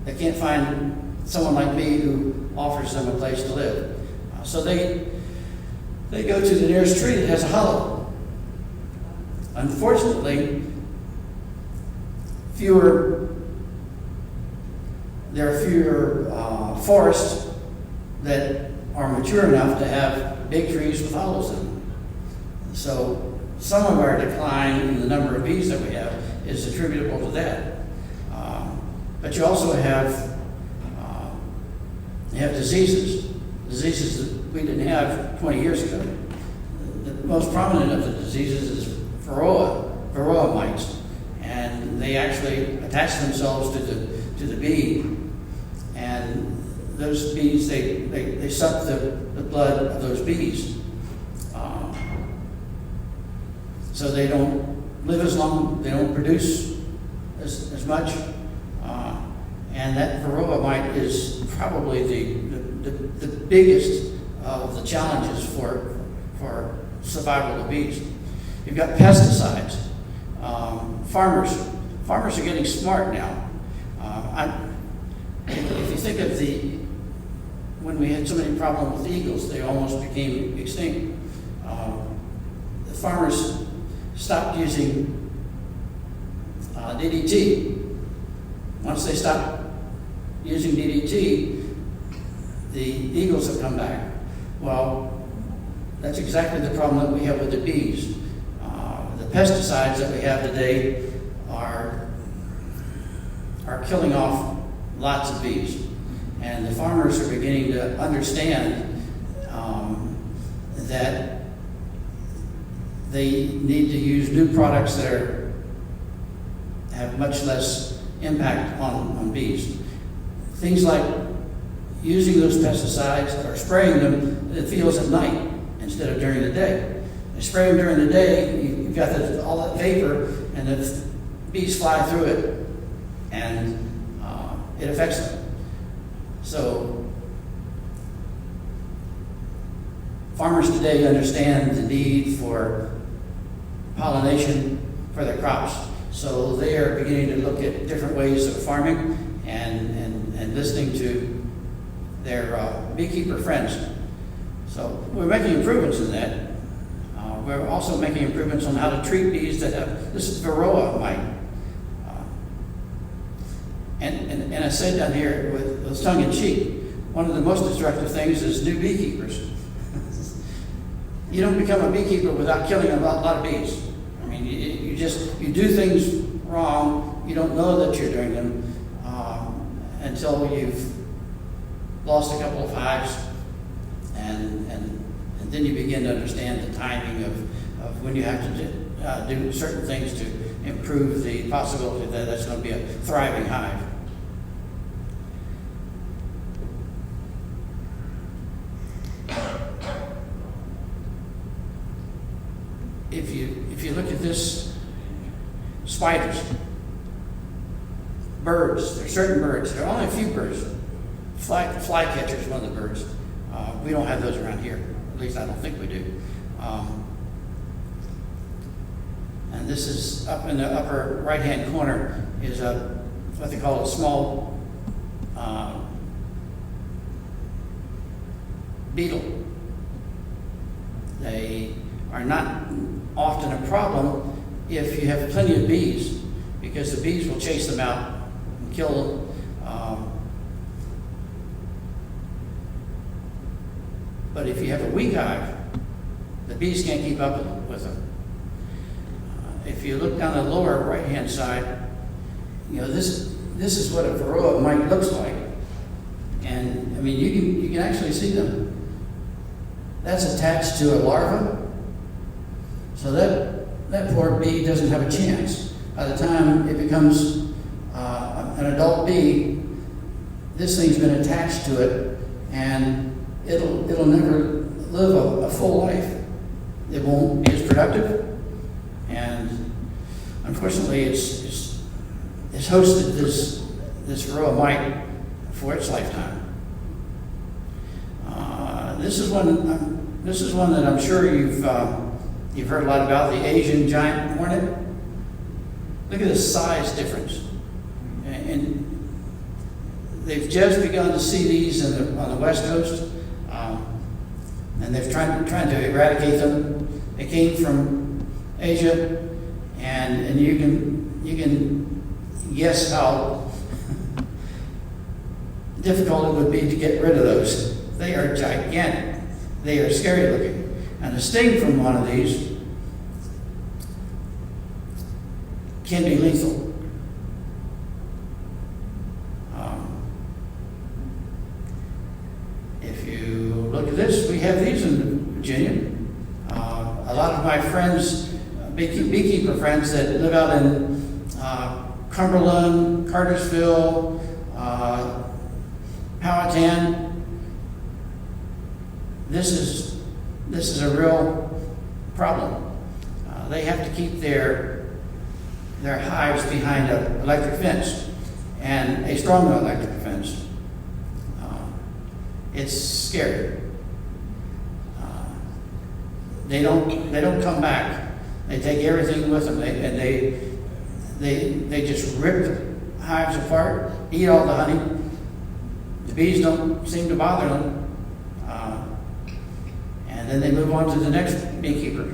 they can't find someone like me who offers them a place to live. So they go to the nearest tree that has a hollow. Unfortunately, there are fewer forests that are mature enough to have big trees with hollows in them. So some of our decline in the number of bees that we have is attributable to that. But you also have diseases that we didn't have 20 years ago. The most prominent of the diseases is varroa mites, and and they actually attach themselves to the bee, and those bees, they suck the blood of those bees. So they don't live as long, they don't produce as much, and that varroa mite is probably the biggest of the challenges for survival of bees. You've got pesticides. Farmers are getting smart now. If you think of when we had so many problems with eagles, they almost became extinct. The farmers stopped using DDT. Once they stopped using DDT, the eagles have come back. Well, that's exactly the problem that we have with the bees. The pesticides that we have today are killing off lots of bees. And the farmers are beginning to understand that they need to use new products that have much less impact on bees. Things like using those pesticides or spraying them in the fields at night instead of during the day. They spray them during the day, you've got all that vapor, and the bees fly through it, and it affects them. So farmers today understand the need for pollination for their crops. So they are beginning to look at different ways of farming and listening to their beekeeper friends. So we're making improvements in that. We're also making improvements on how to treat bees that have this varroa mite. And I said down here with tongue in cheek, one of the most destructive things is new beekeepers. You don't become a beekeeper without killing a lot of bees. I mean, you do things wrong. You don't know that you're doing them until you've lost a couple of hives, and then you begin to understand the timing of when you have to do certain things to improve the possibility that that's going to be a thriving hive. If you look at this, spiders, birds, there are certain birds. There are only a few birds. Flycatcher is one of the birds. We don't have those around here. At least I don't think we do. And this is up in the upper right-hand corner is what they call a small beetle. They are not often a problem if you have plenty of bees, because the bees will chase them out and kill them. But if you have a weak hive, the bees can't keep up with them. If you look down the lower right-hand side, this is what a varroa mite looks like, and I mean you can actually see them. That's attached to a larva, so that poor bee doesn't have a chance. By the time it becomes an adult bee, this thing's been attached to it, and it'll never live a full life. It won't be as productive, and unfortunately, it's hosted this varroa mite for its lifetime. This is one that I'm sure you've heard a lot about, the Asian giant hornet. Look at the size difference, and they've just begun to see these on the West Coast, and they've tried to eradicate them. They came from Asia, and you can guess how difficult it would be to get rid of those. They are gigantic. They are scary looking, and the sting from one of these can be lethal. If you look at this, we have these in Virginia. A lot of my friends, beekeeper friends that live out in Cumberland, Cartersville, Powhatan. This is a real problem. They have to keep their hives behind an electric fence, and a strong electric fence. It's scary. They don't come back. They take everything with them, they just rip the hives apart, eat all the honey. The bees don't seem to bother them, and then they move on to the next beekeeper.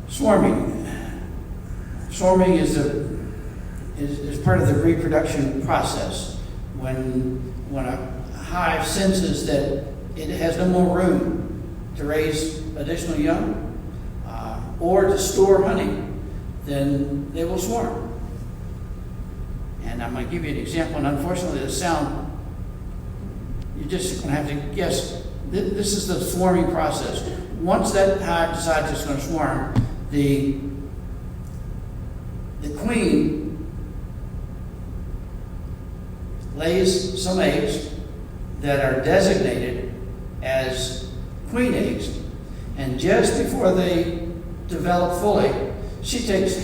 Swarming. Swarming is part of the reproduction process. When a hive senses that it has no more room to raise additional young or to store honey, then they will swarm. And I'm going to give you an example, and unfortunately the sound, you're just going to have to guess. This is the swarming process. Once that hive decides it's going to swarm, the queen lays some eggs that are designated as queen eggs, and just before they develop fully, she takes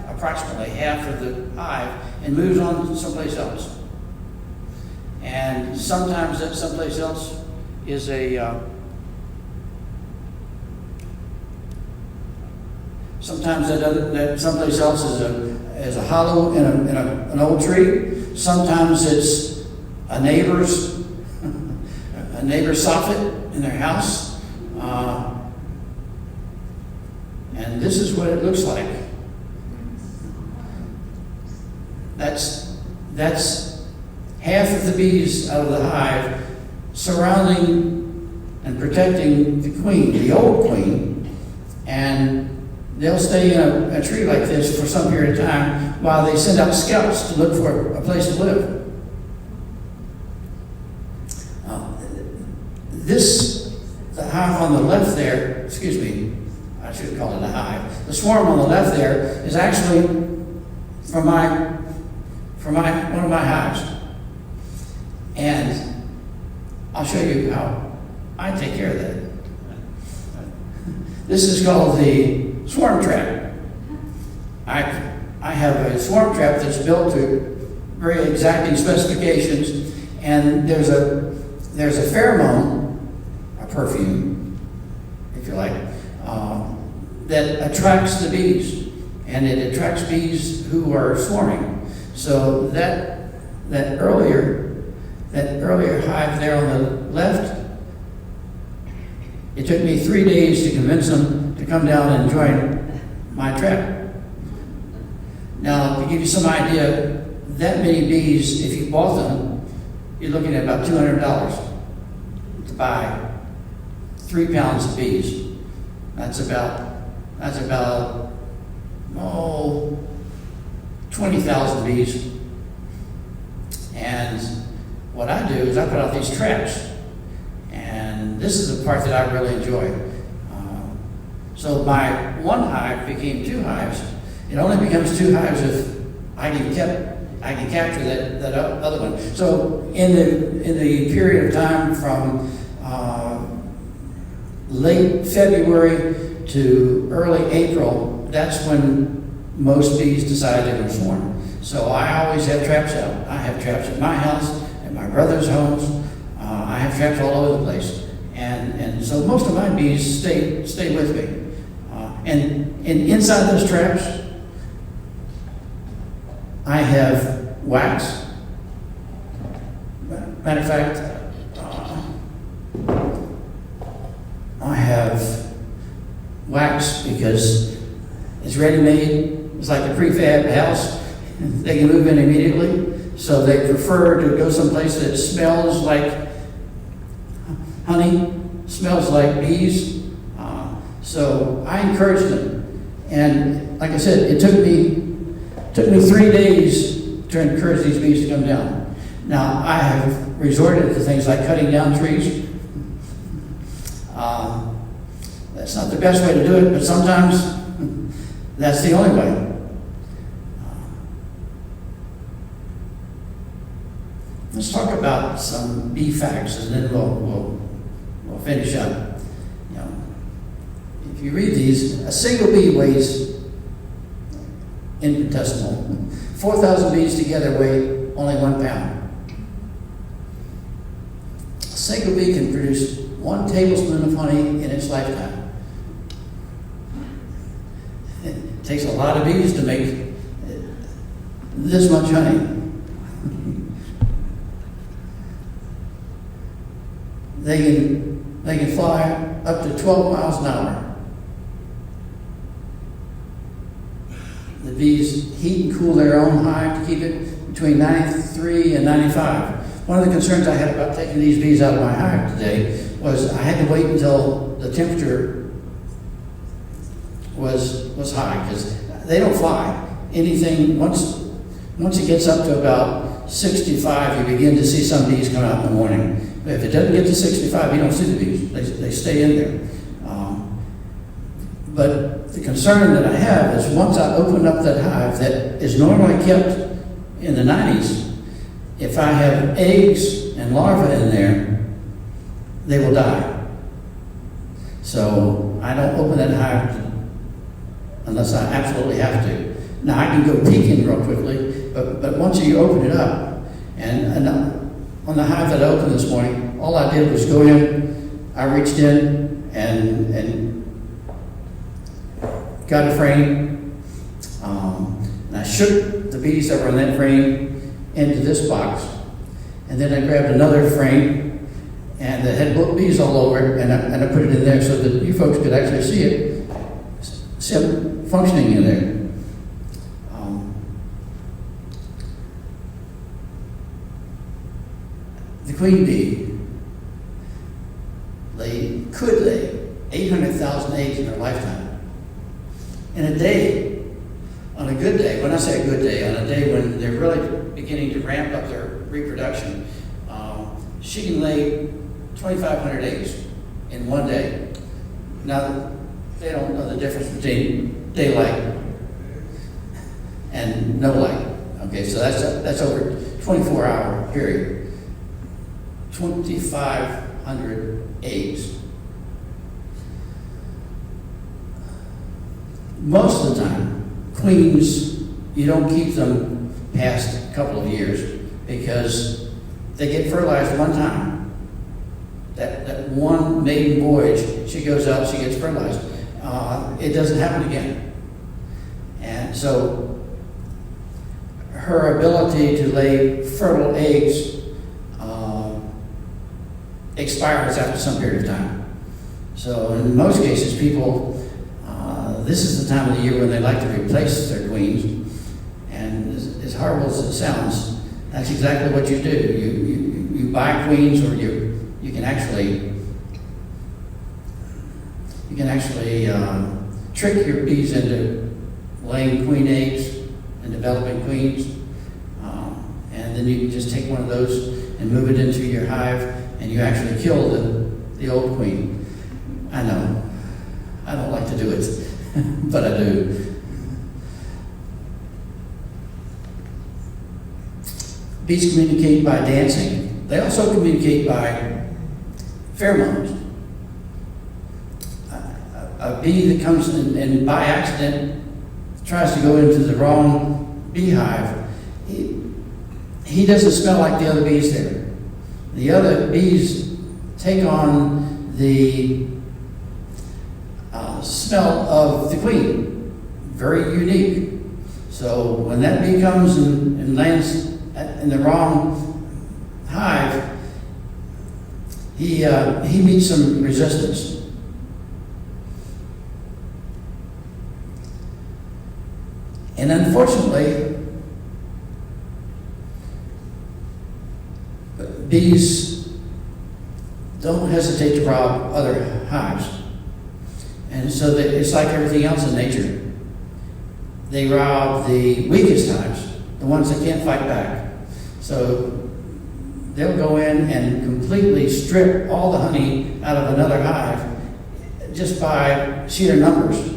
approximately half of the hive and moves on to someplace else. And sometimes that someplace else is sometimes that someplace else is a hollow in an old tree. Sometimes it's a neighbor's soffit in their house, and this is what it looks like. That's half of the bees out of the hive surrounding and protecting the queen, the old queen, and they'll stay in a tree like this for some period of time while they send out scouts to look for a place to live. The hive on the left there, excuse me, I should call it a hive. The swarm on the left there is actually from one of my hives. And I'll show you how I take care of that. This is called the swarm trap. I have a swarm trap that's built to very exacting specifications, and there's a pheromone, a perfume, if you like, that attracts the bees, and it attracts bees who are swarming. So that earlier hive there on the left, it took me 3 days to convince them to come down and join my trap. Now, to give you some idea, that many bees, if you bought them, you're looking at about $200 to buy 3 pounds of bees. That's about 20,000 bees. And what I do is I put out these traps. And this is the part that I really enjoy. So my one hive became 2 hives. It only becomes 2 hives if I can capture that other one. So in the period of time from late February to early April, that's when most bees decide they're going to swarm. So I always have traps out. I have traps at my house, at my brother's homes. I have traps all over the place. And so most of my bees stay with me. And inside those traps, I have wax. Matter of fact, I have wax because it's ready-made. It's like a prefab house. They can move in immediately. So they prefer to go someplace that smells like honey, smells like bees. So I encourage them. And like I said, it took me 3 days to encourage these bees to come down. Now, I have resorted to things like cutting down trees. That's not the best way to do it, but sometimes That's the only way. Let's talk about some bee facts, and then we'll finish up. You know, if you read these, a single bee weighs infinitesimal. 4,000 bees together weigh only 1 pound. A single bee can produce 1 tablespoon of honey in its lifetime. It takes a lot of bees to make this much honey. They can fly up to 12 miles an hour. The bees heat and cool their own hive to keep it between 93 and 95. One of the concerns I had about taking these bees out of my hive today was I had to wait until the temperature was high, because they don't fly. Anything, once it gets up to about 65, you begin to see some bees come out in the morning. If it doesn't get to 65, you don't see the bees. They stay in there. But the concern that I have is once I open up that hive that is normally kept in the 90s, if I have eggs and larvae in there, they will die. So I don't open that hive unless I absolutely have to. Now I can go peeking real quickly, but once you open it up, and on the hive that I opened this morning, all I did was go in, I reached in and got a frame, and I shook the bees that were in that frame into this box, and then I grabbed another frame and that had bees all over it, and I put it in there so that you folks could actually see it functioning in there. The queen bee could lay 800,000 eggs in her lifetime. In a day, on a good day, when I say a good day, on a day when they're really beginning to ramp up their reproduction, she can lay 2,500 eggs in one day. Now, they don't know the difference between daylight and no light. Okay, so that's over 24-hour period. 2,500 eggs. Most of the time, queens, you don't keep them past a couple of years because they get fertilized one time. That one maiden voyage, she goes out, she gets fertilized. It doesn't happen again. And so her ability to lay fertile eggs expires after some period of time. So in most cases, people, this is the time of the year when they like to replace their queens. And as horrible as it sounds, that's exactly what you do. You buy queens, or you can actually trick your bees into laying queen eggs and developing queens. And then you can just take one of those and move it into your hive, and you actually kill the old queen. I know, I don't like to do it, but I do. Bees communicate by dancing. They also communicate by pheromones. A bee that comes in and by accident tries to go into the wrong beehive, he doesn't smell like the other bees there. The other bees take on the smell of the queen. Very unique. So when that bee comes and lands in the wrong hive, he meets some resistance. And unfortunately, bees don't hesitate to rob other hives. And so it's like everything else in nature. They rob the weakest hives, the ones that can't fight back. So they'll go in and completely strip all the honey out of another hive just by sheer numbers.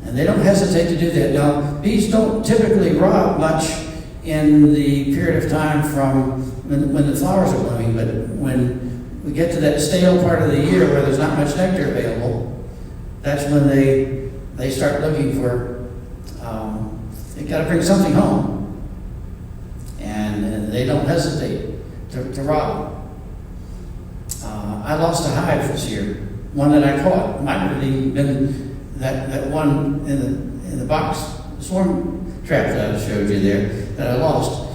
And they don't hesitate to do that. Now, bees don't typically rob much in the period of time from when the flowers are blooming, but when we get to that stale part of the year where there's not much nectar available, that's when they start looking for, they got to bring something home. And they don't hesitate to rob. I lost a hive this year, one that I caught. Might have even been that one in the box swarm trap that I showed you there that I lost.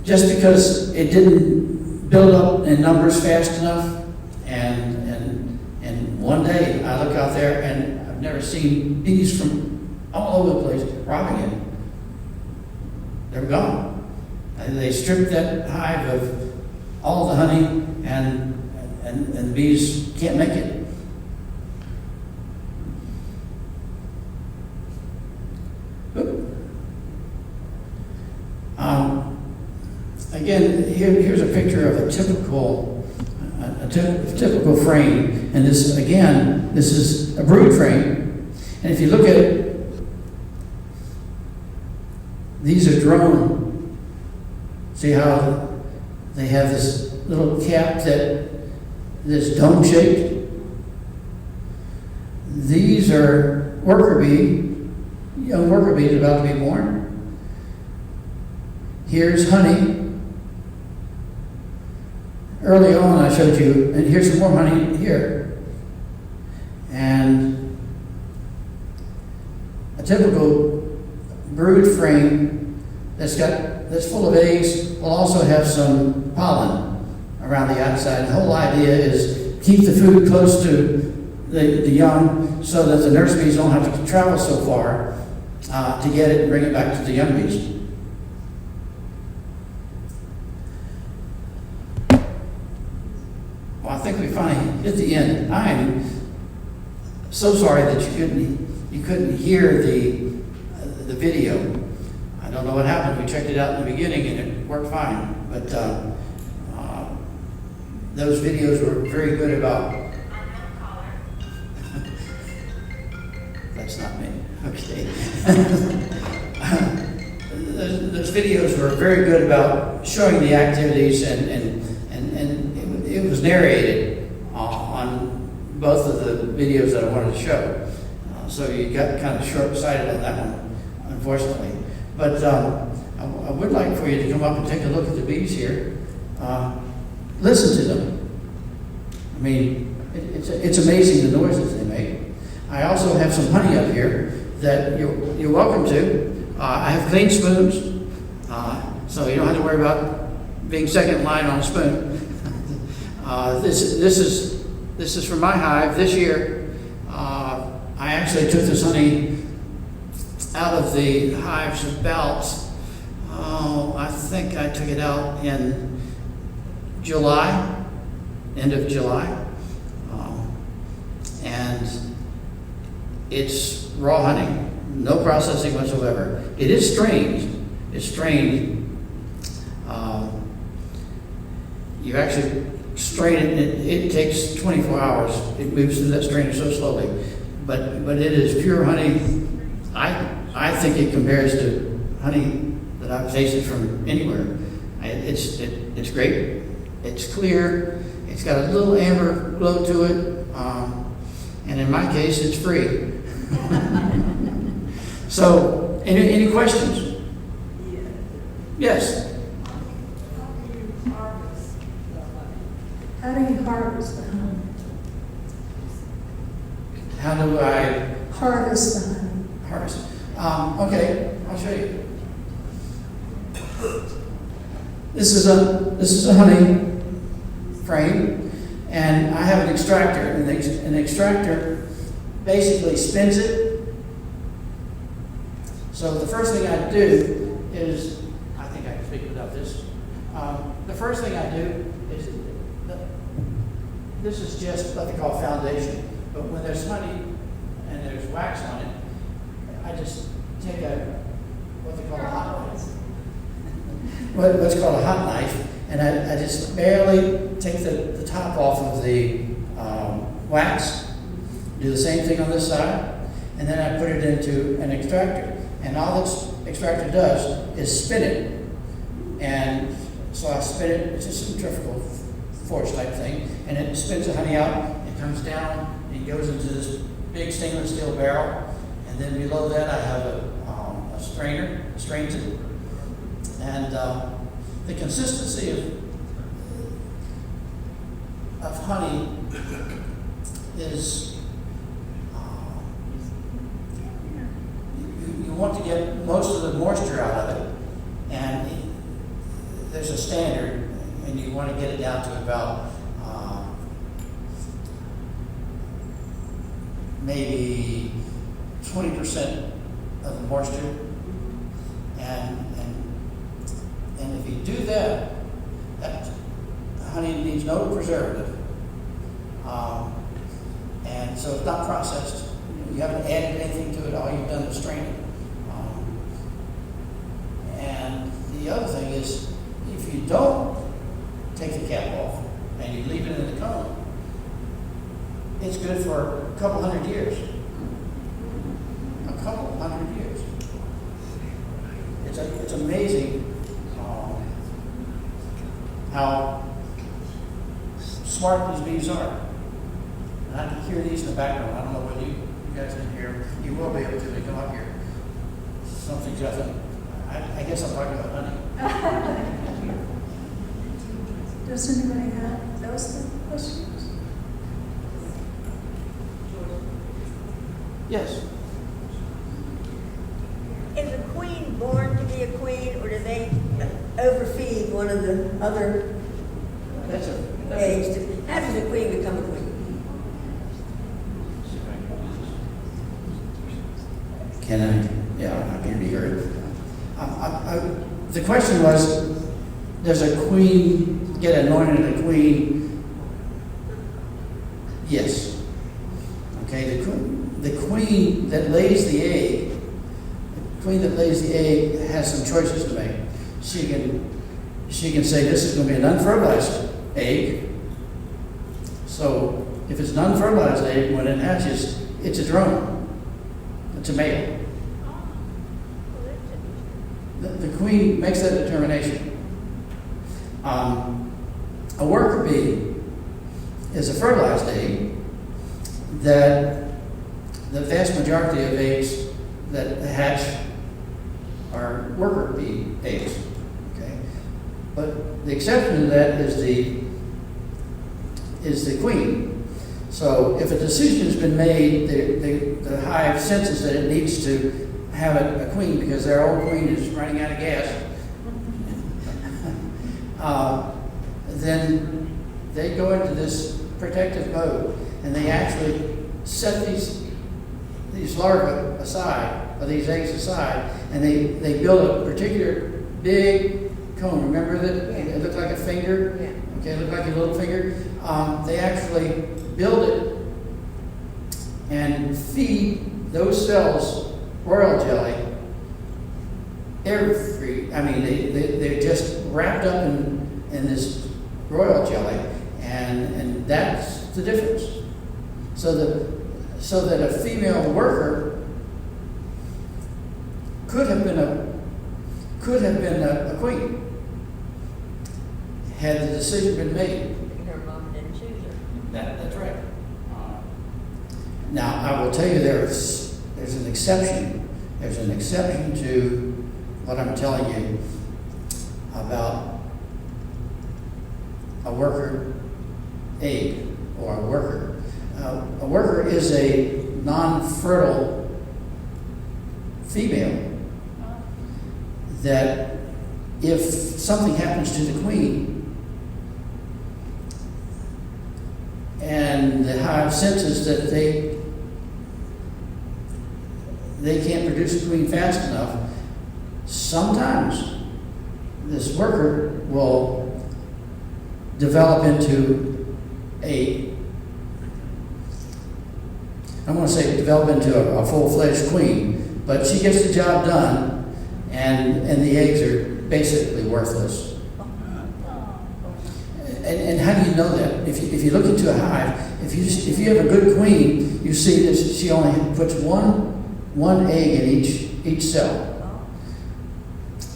Just because it didn't build up in numbers fast enough, and one day I look out there and I've never seen bees from all over the place robbing it. They're gone. They stripped that hive of all the honey, and the bees can't make it. Again, here's a picture of a typical frame, and this is a brood frame. And if you look at it, these are drone. See how they have this little cap that's dome shaped? These are young worker bees about to be born. Here's honey. Early on I showed you, and here's some more honey here. And a typical brood frame that's full of eggs will also have some pollen around the outside. The whole idea is keep the food close to the young so that the nurse bees don't have to travel so far to get it and bring it back to the young bees. Well, I think we finally hit the end. I am so sorry that you couldn't hear the video. I don't know what happened. We checked it out in the beginning and it worked fine. But those videos were very good about. That's not me. Okay. Those videos were very good about showing the activities, and it was narrated on both of the videos that I wanted to show. So you got kind of short-sighted on that one, unfortunately. But I would like for you to come up and take a look at the bees here. Listen to them. I mean, it's amazing the noises they make. I also have some honey up here that you're welcome to. I have clean spoons, so you don't have to worry about being second in line on a spoon. This is from my hive this year. I actually took this honey out of the hives about, I think I took it out in July, end of July. And it's raw honey, no processing whatsoever. It is strained. It's strained. You actually strain it. It takes 24 hours. It moves through that strainer so slowly. But it is pure honey. I think it compares to honey that I've tasted from anywhere. It's great. It's clear. It's got a little amber glow to it. And in my case, it's free. So, any questions? Yes. How do you harvest the honey? How do I Harvest the honey. harvest? Okay, I'll show you. This is a honey frame, and I have an extractor, and an extractor basically spins it. So the first thing I do is, I think I can speak without this. The first thing I do is, this is just what they call foundation, but when there's honey and there's wax on it, I just take what they call a hot knife. What's called a hot knife, and I just barely take the top off of the wax. Do the same thing on this side, and then I put it into an extractor. And all this extractor does is spin it. And so I spin it, it's a centrifugal force type thing, and it spins the honey out, it comes down, and goes into this big stainless steel barrel, and then below that I have a strainer, strains it. And the consistency of honey is you want to get most of the moisture out of it, and there's a standard, and you want to get it down to about maybe 20% of the moisture, and if you do that, that honey needs no preservative, and so it's not processed. You haven't added anything to it. All you've done is strain it. And the other thing is, if you don't take the cap off and you leave it in the cone, it's good for a couple hundred years. A couple hundred years. It's amazing how smart these bees are. And I can hear these in the background. I don't know whether you guys can hear them. You will be able to. They come up here. Something's got them. I guess I'm talking about honey. Does anybody have those questions? Yes. Is a queen born to be a queen, or do they overfeed one of the other That's eggs? How does a queen become a queen? Can I? Yeah, I can be heard. The question was, does a queen get anointed a queen? Yes. Okay, the queen that lays the egg, has some choices to make. She can say, this is going to be an unfertilized egg. So if it's an unfertilized egg, when it hatches, it's a drone. It's a male. The queen makes that determination. A worker bee is a fertilized egg that the vast majority of eggs that hatch are worker bee eggs. Okay, but the exception to that is the queen. So if a decision has been made, the hive senses that it needs to have a queen because their old queen is running out of gas, then they go into this protective mode, and they actually set these larvae aside, or these eggs aside, and they build a particular big cone. Remember that it looked like a finger? Yeah. Okay, it looked like a little finger. They actually build it and feed those cells royal jelly. They're just wrapped up in this royal jelly, and that's the difference. So that a female worker could have been a queen had the decision been made. Her mom didn't choose her. That's right. Now, I will tell you there's an exception. There's an exception to what I'm telling you about a worker egg or a worker. A worker is a non-fertile female that if something happens to the queen and the hive senses that they can't produce a queen fast enough, sometimes this worker will develop into a full-fledged queen, but she gets the job done, and the eggs are basically worthless. And how do you know that? If you look into a hive, if you have a good queen, you see that she only puts one egg in each cell.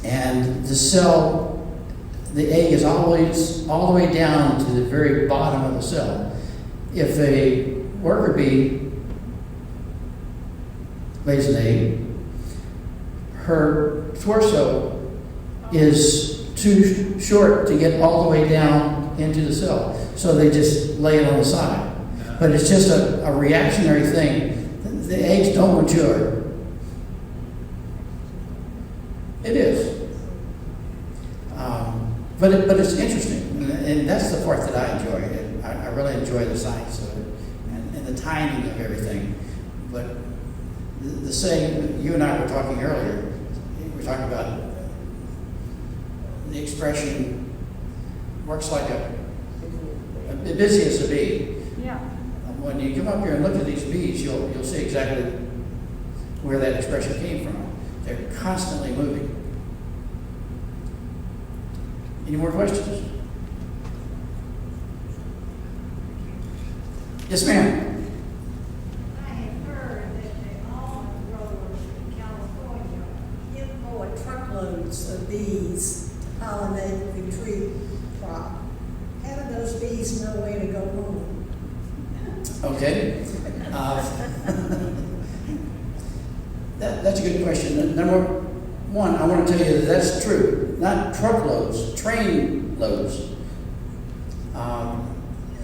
And the egg is always all the way down to the very bottom of the cell. If a worker bee lays an egg, her torso is too short to get all the way down into the cell. So they just lay it on the side. But it's just a reactionary thing. The eggs don't mature. It is. But it's interesting. And that's the part that I enjoy. I really enjoy the science of it and the timing of everything. But the saying, you and I were talking earlier, we were talking about the expression works like a busy as a bee. Yeah. When you come up here and look at these bees, you'll see exactly where that expression came from. They're constantly moving. Any more questions? Yes, ma'am. I have heard that the almond growers in California import truckloads of bees to pollinate the tree crop. How do those bees know where to go home? Okay. That's a good question. Number one, I want to tell you that that's true. Not truckloads, train loads.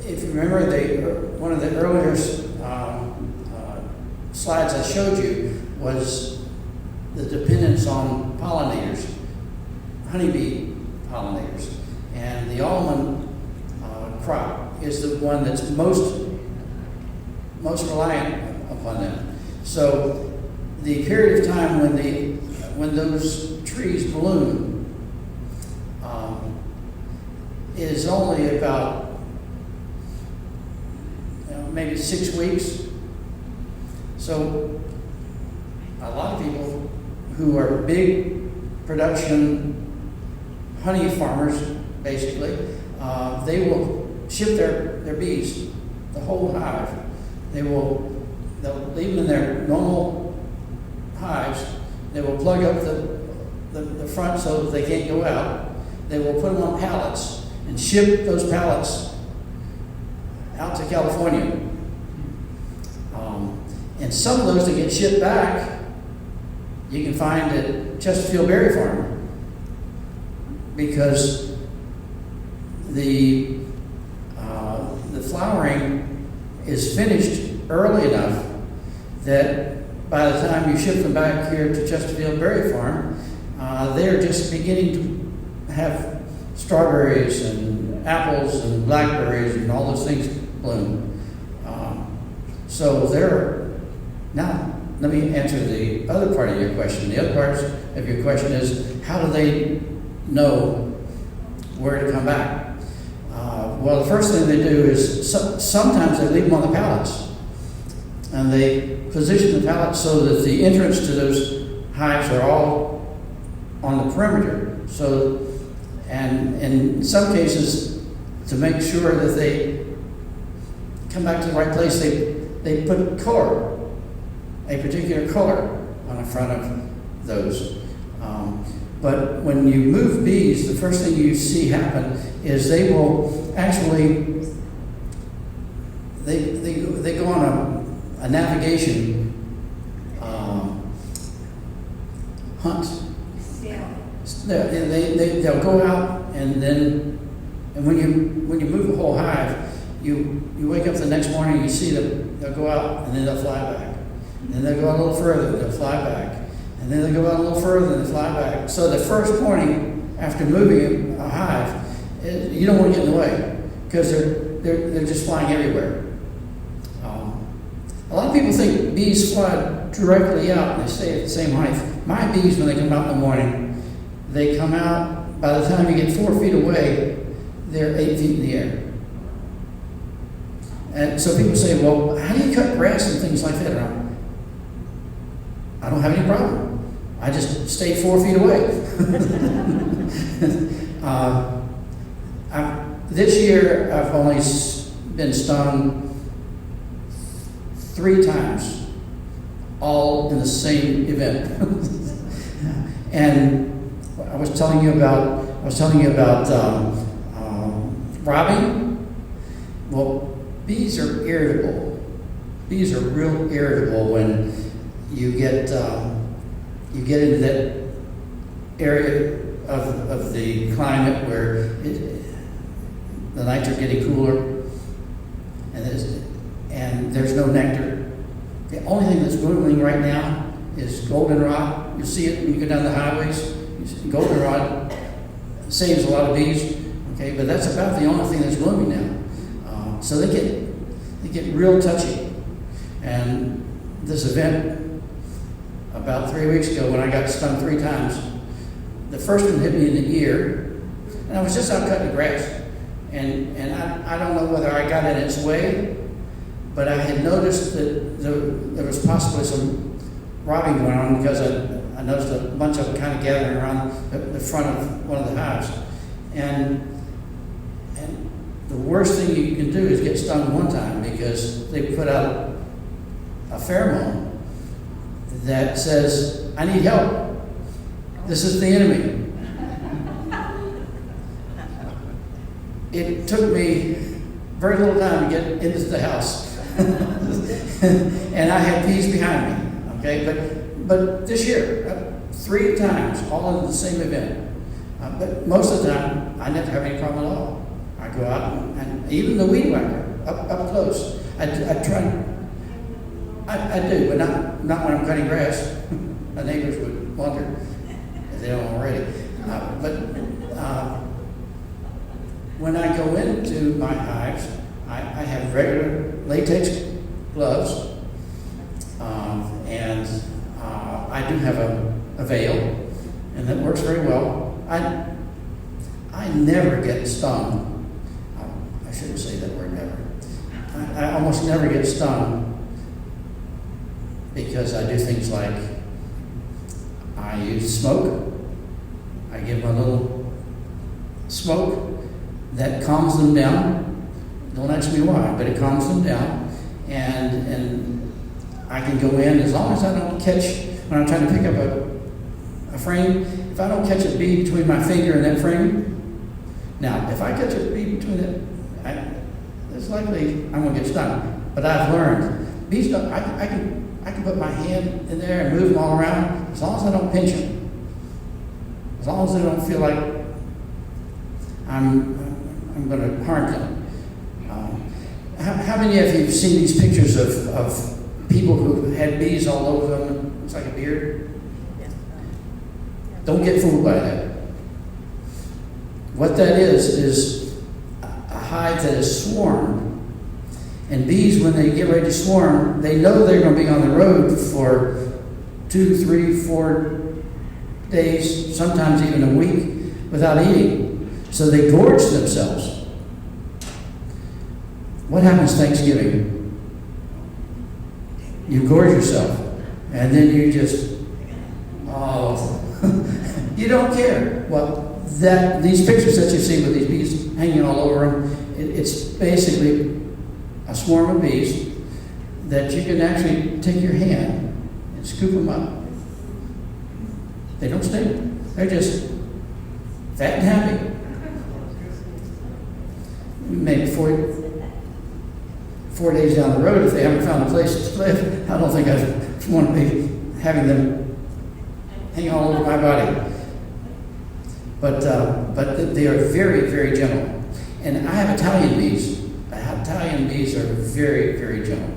If you remember, one of the earlier slides I showed you was the dependence on pollinators, honeybee pollinators. And the almond crop is the one that's most reliant upon them. So the period of time when those trees bloom is only about maybe 6 weeks. So a lot of people who are big production honey farmers, basically, they will ship their bees, the whole hive. They'll leave them in their normal hives. They will plug up the front so that they can't go out. They will put them on pallets and ship those pallets out to California. And some of those that get shipped back, you can find at Chesterfield Berry Farm, because the flowering is finished early enough that by the time you ship them back here to Chesterfield Berry Farm, they're just beginning to have strawberries and apples and blackberries and all those things bloom. So they're, now let me answer the other part of your question. The other part of your question is, how do they know where to come back? Well, the first thing they do is sometimes they leave them on the pallets, and they position the pallets so that the entrance to those hives are all on the perimeter. So, and in some cases, to make sure that they come back to the right place, they put color, a particular color on the front of those. But when you move bees, the first thing you see happen is they will actually, they go on a navigation hunt. Yeah. They'll go out, and when you move a whole hive, you wake up the next morning, you see them, they'll go out, and then they'll fly back. And then they'll go out a little further, and they'll fly back. And then they go out a little further and they fly back. So the first morning after moving a hive, you don't want to get in the way, because they're just flying everywhere. A lot of people think bees fly directly out and they stay at the same height. My bees, when they come out in the morning, they come out, by the time you get 4 feet away, they're 8 feet in the air. And so people say, well, how do you cut grass and things like that around? I don't have any problem. I just stay 4 feet away. This year, I've only been stung 3 times, all in the same event. And I was telling you about robbing. Well, bees are irritable. Bees are real irritable when you get into that area of the climate where the nights are getting cooler, and there's no nectar. The only thing that's blooming right now is goldenrod. You see it when you go down the highways. Goldenrod saves a lot of bees, okay, but that's about the only thing that's blooming now. So they get real touchy. And this event about 3 weeks ago, when I got stung 3 times, the first one hit me in the ear, and I was just out cutting the grass, and I don't know whether I got in its way, but I had noticed that there was possibly some robbing going on, because I noticed a bunch of them kind of gathering around the front of one of the hives. And the worst thing you can do is get stung one time, because they put out a pheromone that says, "I need help. This is the enemy." It took me very little time to get into the house. And I had bees behind me, okay? But this year, 3 times, all in the same event. But most of the time, I never have any problem at all. I go out and even the weed whacker, up close. I try. I do, but not when I'm cutting grass. My neighbors would wonder if they don't already. When I go into my hives, I have regular latex gloves, and I do have a veil, and that works very well. I never get stung. I shouldn't say that word never. I almost never get stung, because I do things like I use smoke. I give them a little smoke that calms them down. Don't ask me why, but it calms them down. And I can go in, as long as I don't catch, when I'm trying to pick up a frame, if I don't catch a bee between my finger and that frame. Now, if I catch a bee between it, it's likely I'm going to get stung. But I've learned, bees don't, I can put my hand in there and move them all around, as long as I don't pinch them. As long as they don't feel like I'm going to harm them. How many of you have seen these pictures of people who had bees all over them? Looks like a beard. Don't get fooled by that. What that is a hive that is swarmed. And bees, when they get ready to swarm, they know they're going to be on the road for 2, 3, 4 days, sometimes even a week, without eating. So they gorge themselves. What happens Thanksgiving? You gorge yourself, and then you just, you don't care. Well, these pictures that you see with these bees hanging all over them, it's basically a swarm of bees that you can actually take your hand and scoop them up. They don't sting. They're just fat and happy. Maybe 4 days down the road, if they haven't found a place to live, I don't think I want to be having them hang all over my body. But they are very, very gentle. And I have Italian bees. Italian bees are very, very gentle.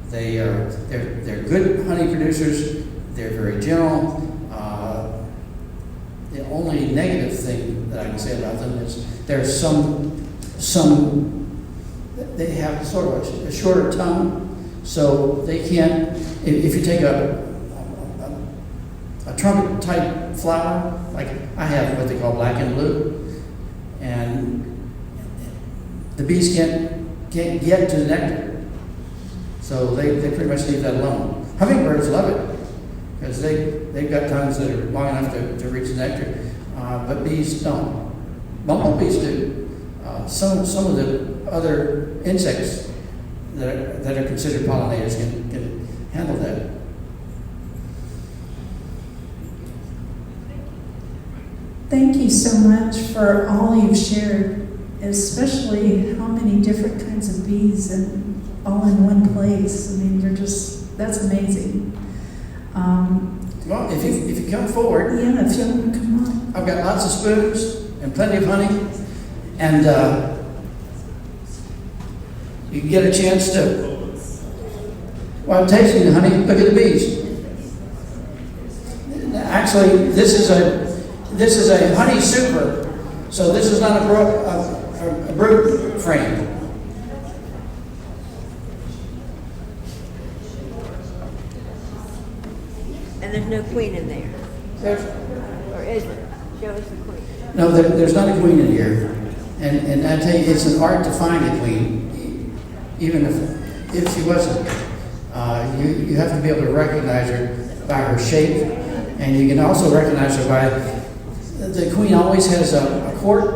They're good honey producers. They're very gentle. The only negative thing that I can say about them is there's some they have sort of a shorter tongue, so they can't. If you take a trumpet type flower, like I have what they call black and blue, and the bees can't get to the nectar, so they pretty much leave that alone. Hummingbirds love it because they've got tongues that are long enough to reach the nectar, but bees don't. Bumblebees do. some of the other insects that are considered pollinators can handle that. Thank you so much for all you've shared, especially how many different kinds of bees and all in one place. I mean, that's amazing. Well, if you come forward, Yeah, if you want to come on. I've got lots of spoons and plenty of honey, and you can get a chance to, while tasting the honey, look at the bees. Actually, this is a honey super, so this is not a brood frame. And there's no queen in there, There's, or is there? Show us the queen. no, there's not a queen in here, and I tell you, it's an art to find a queen, even if she wasn't. You have to be able to recognize her by her shape, and you can also recognize her by the queen always has a court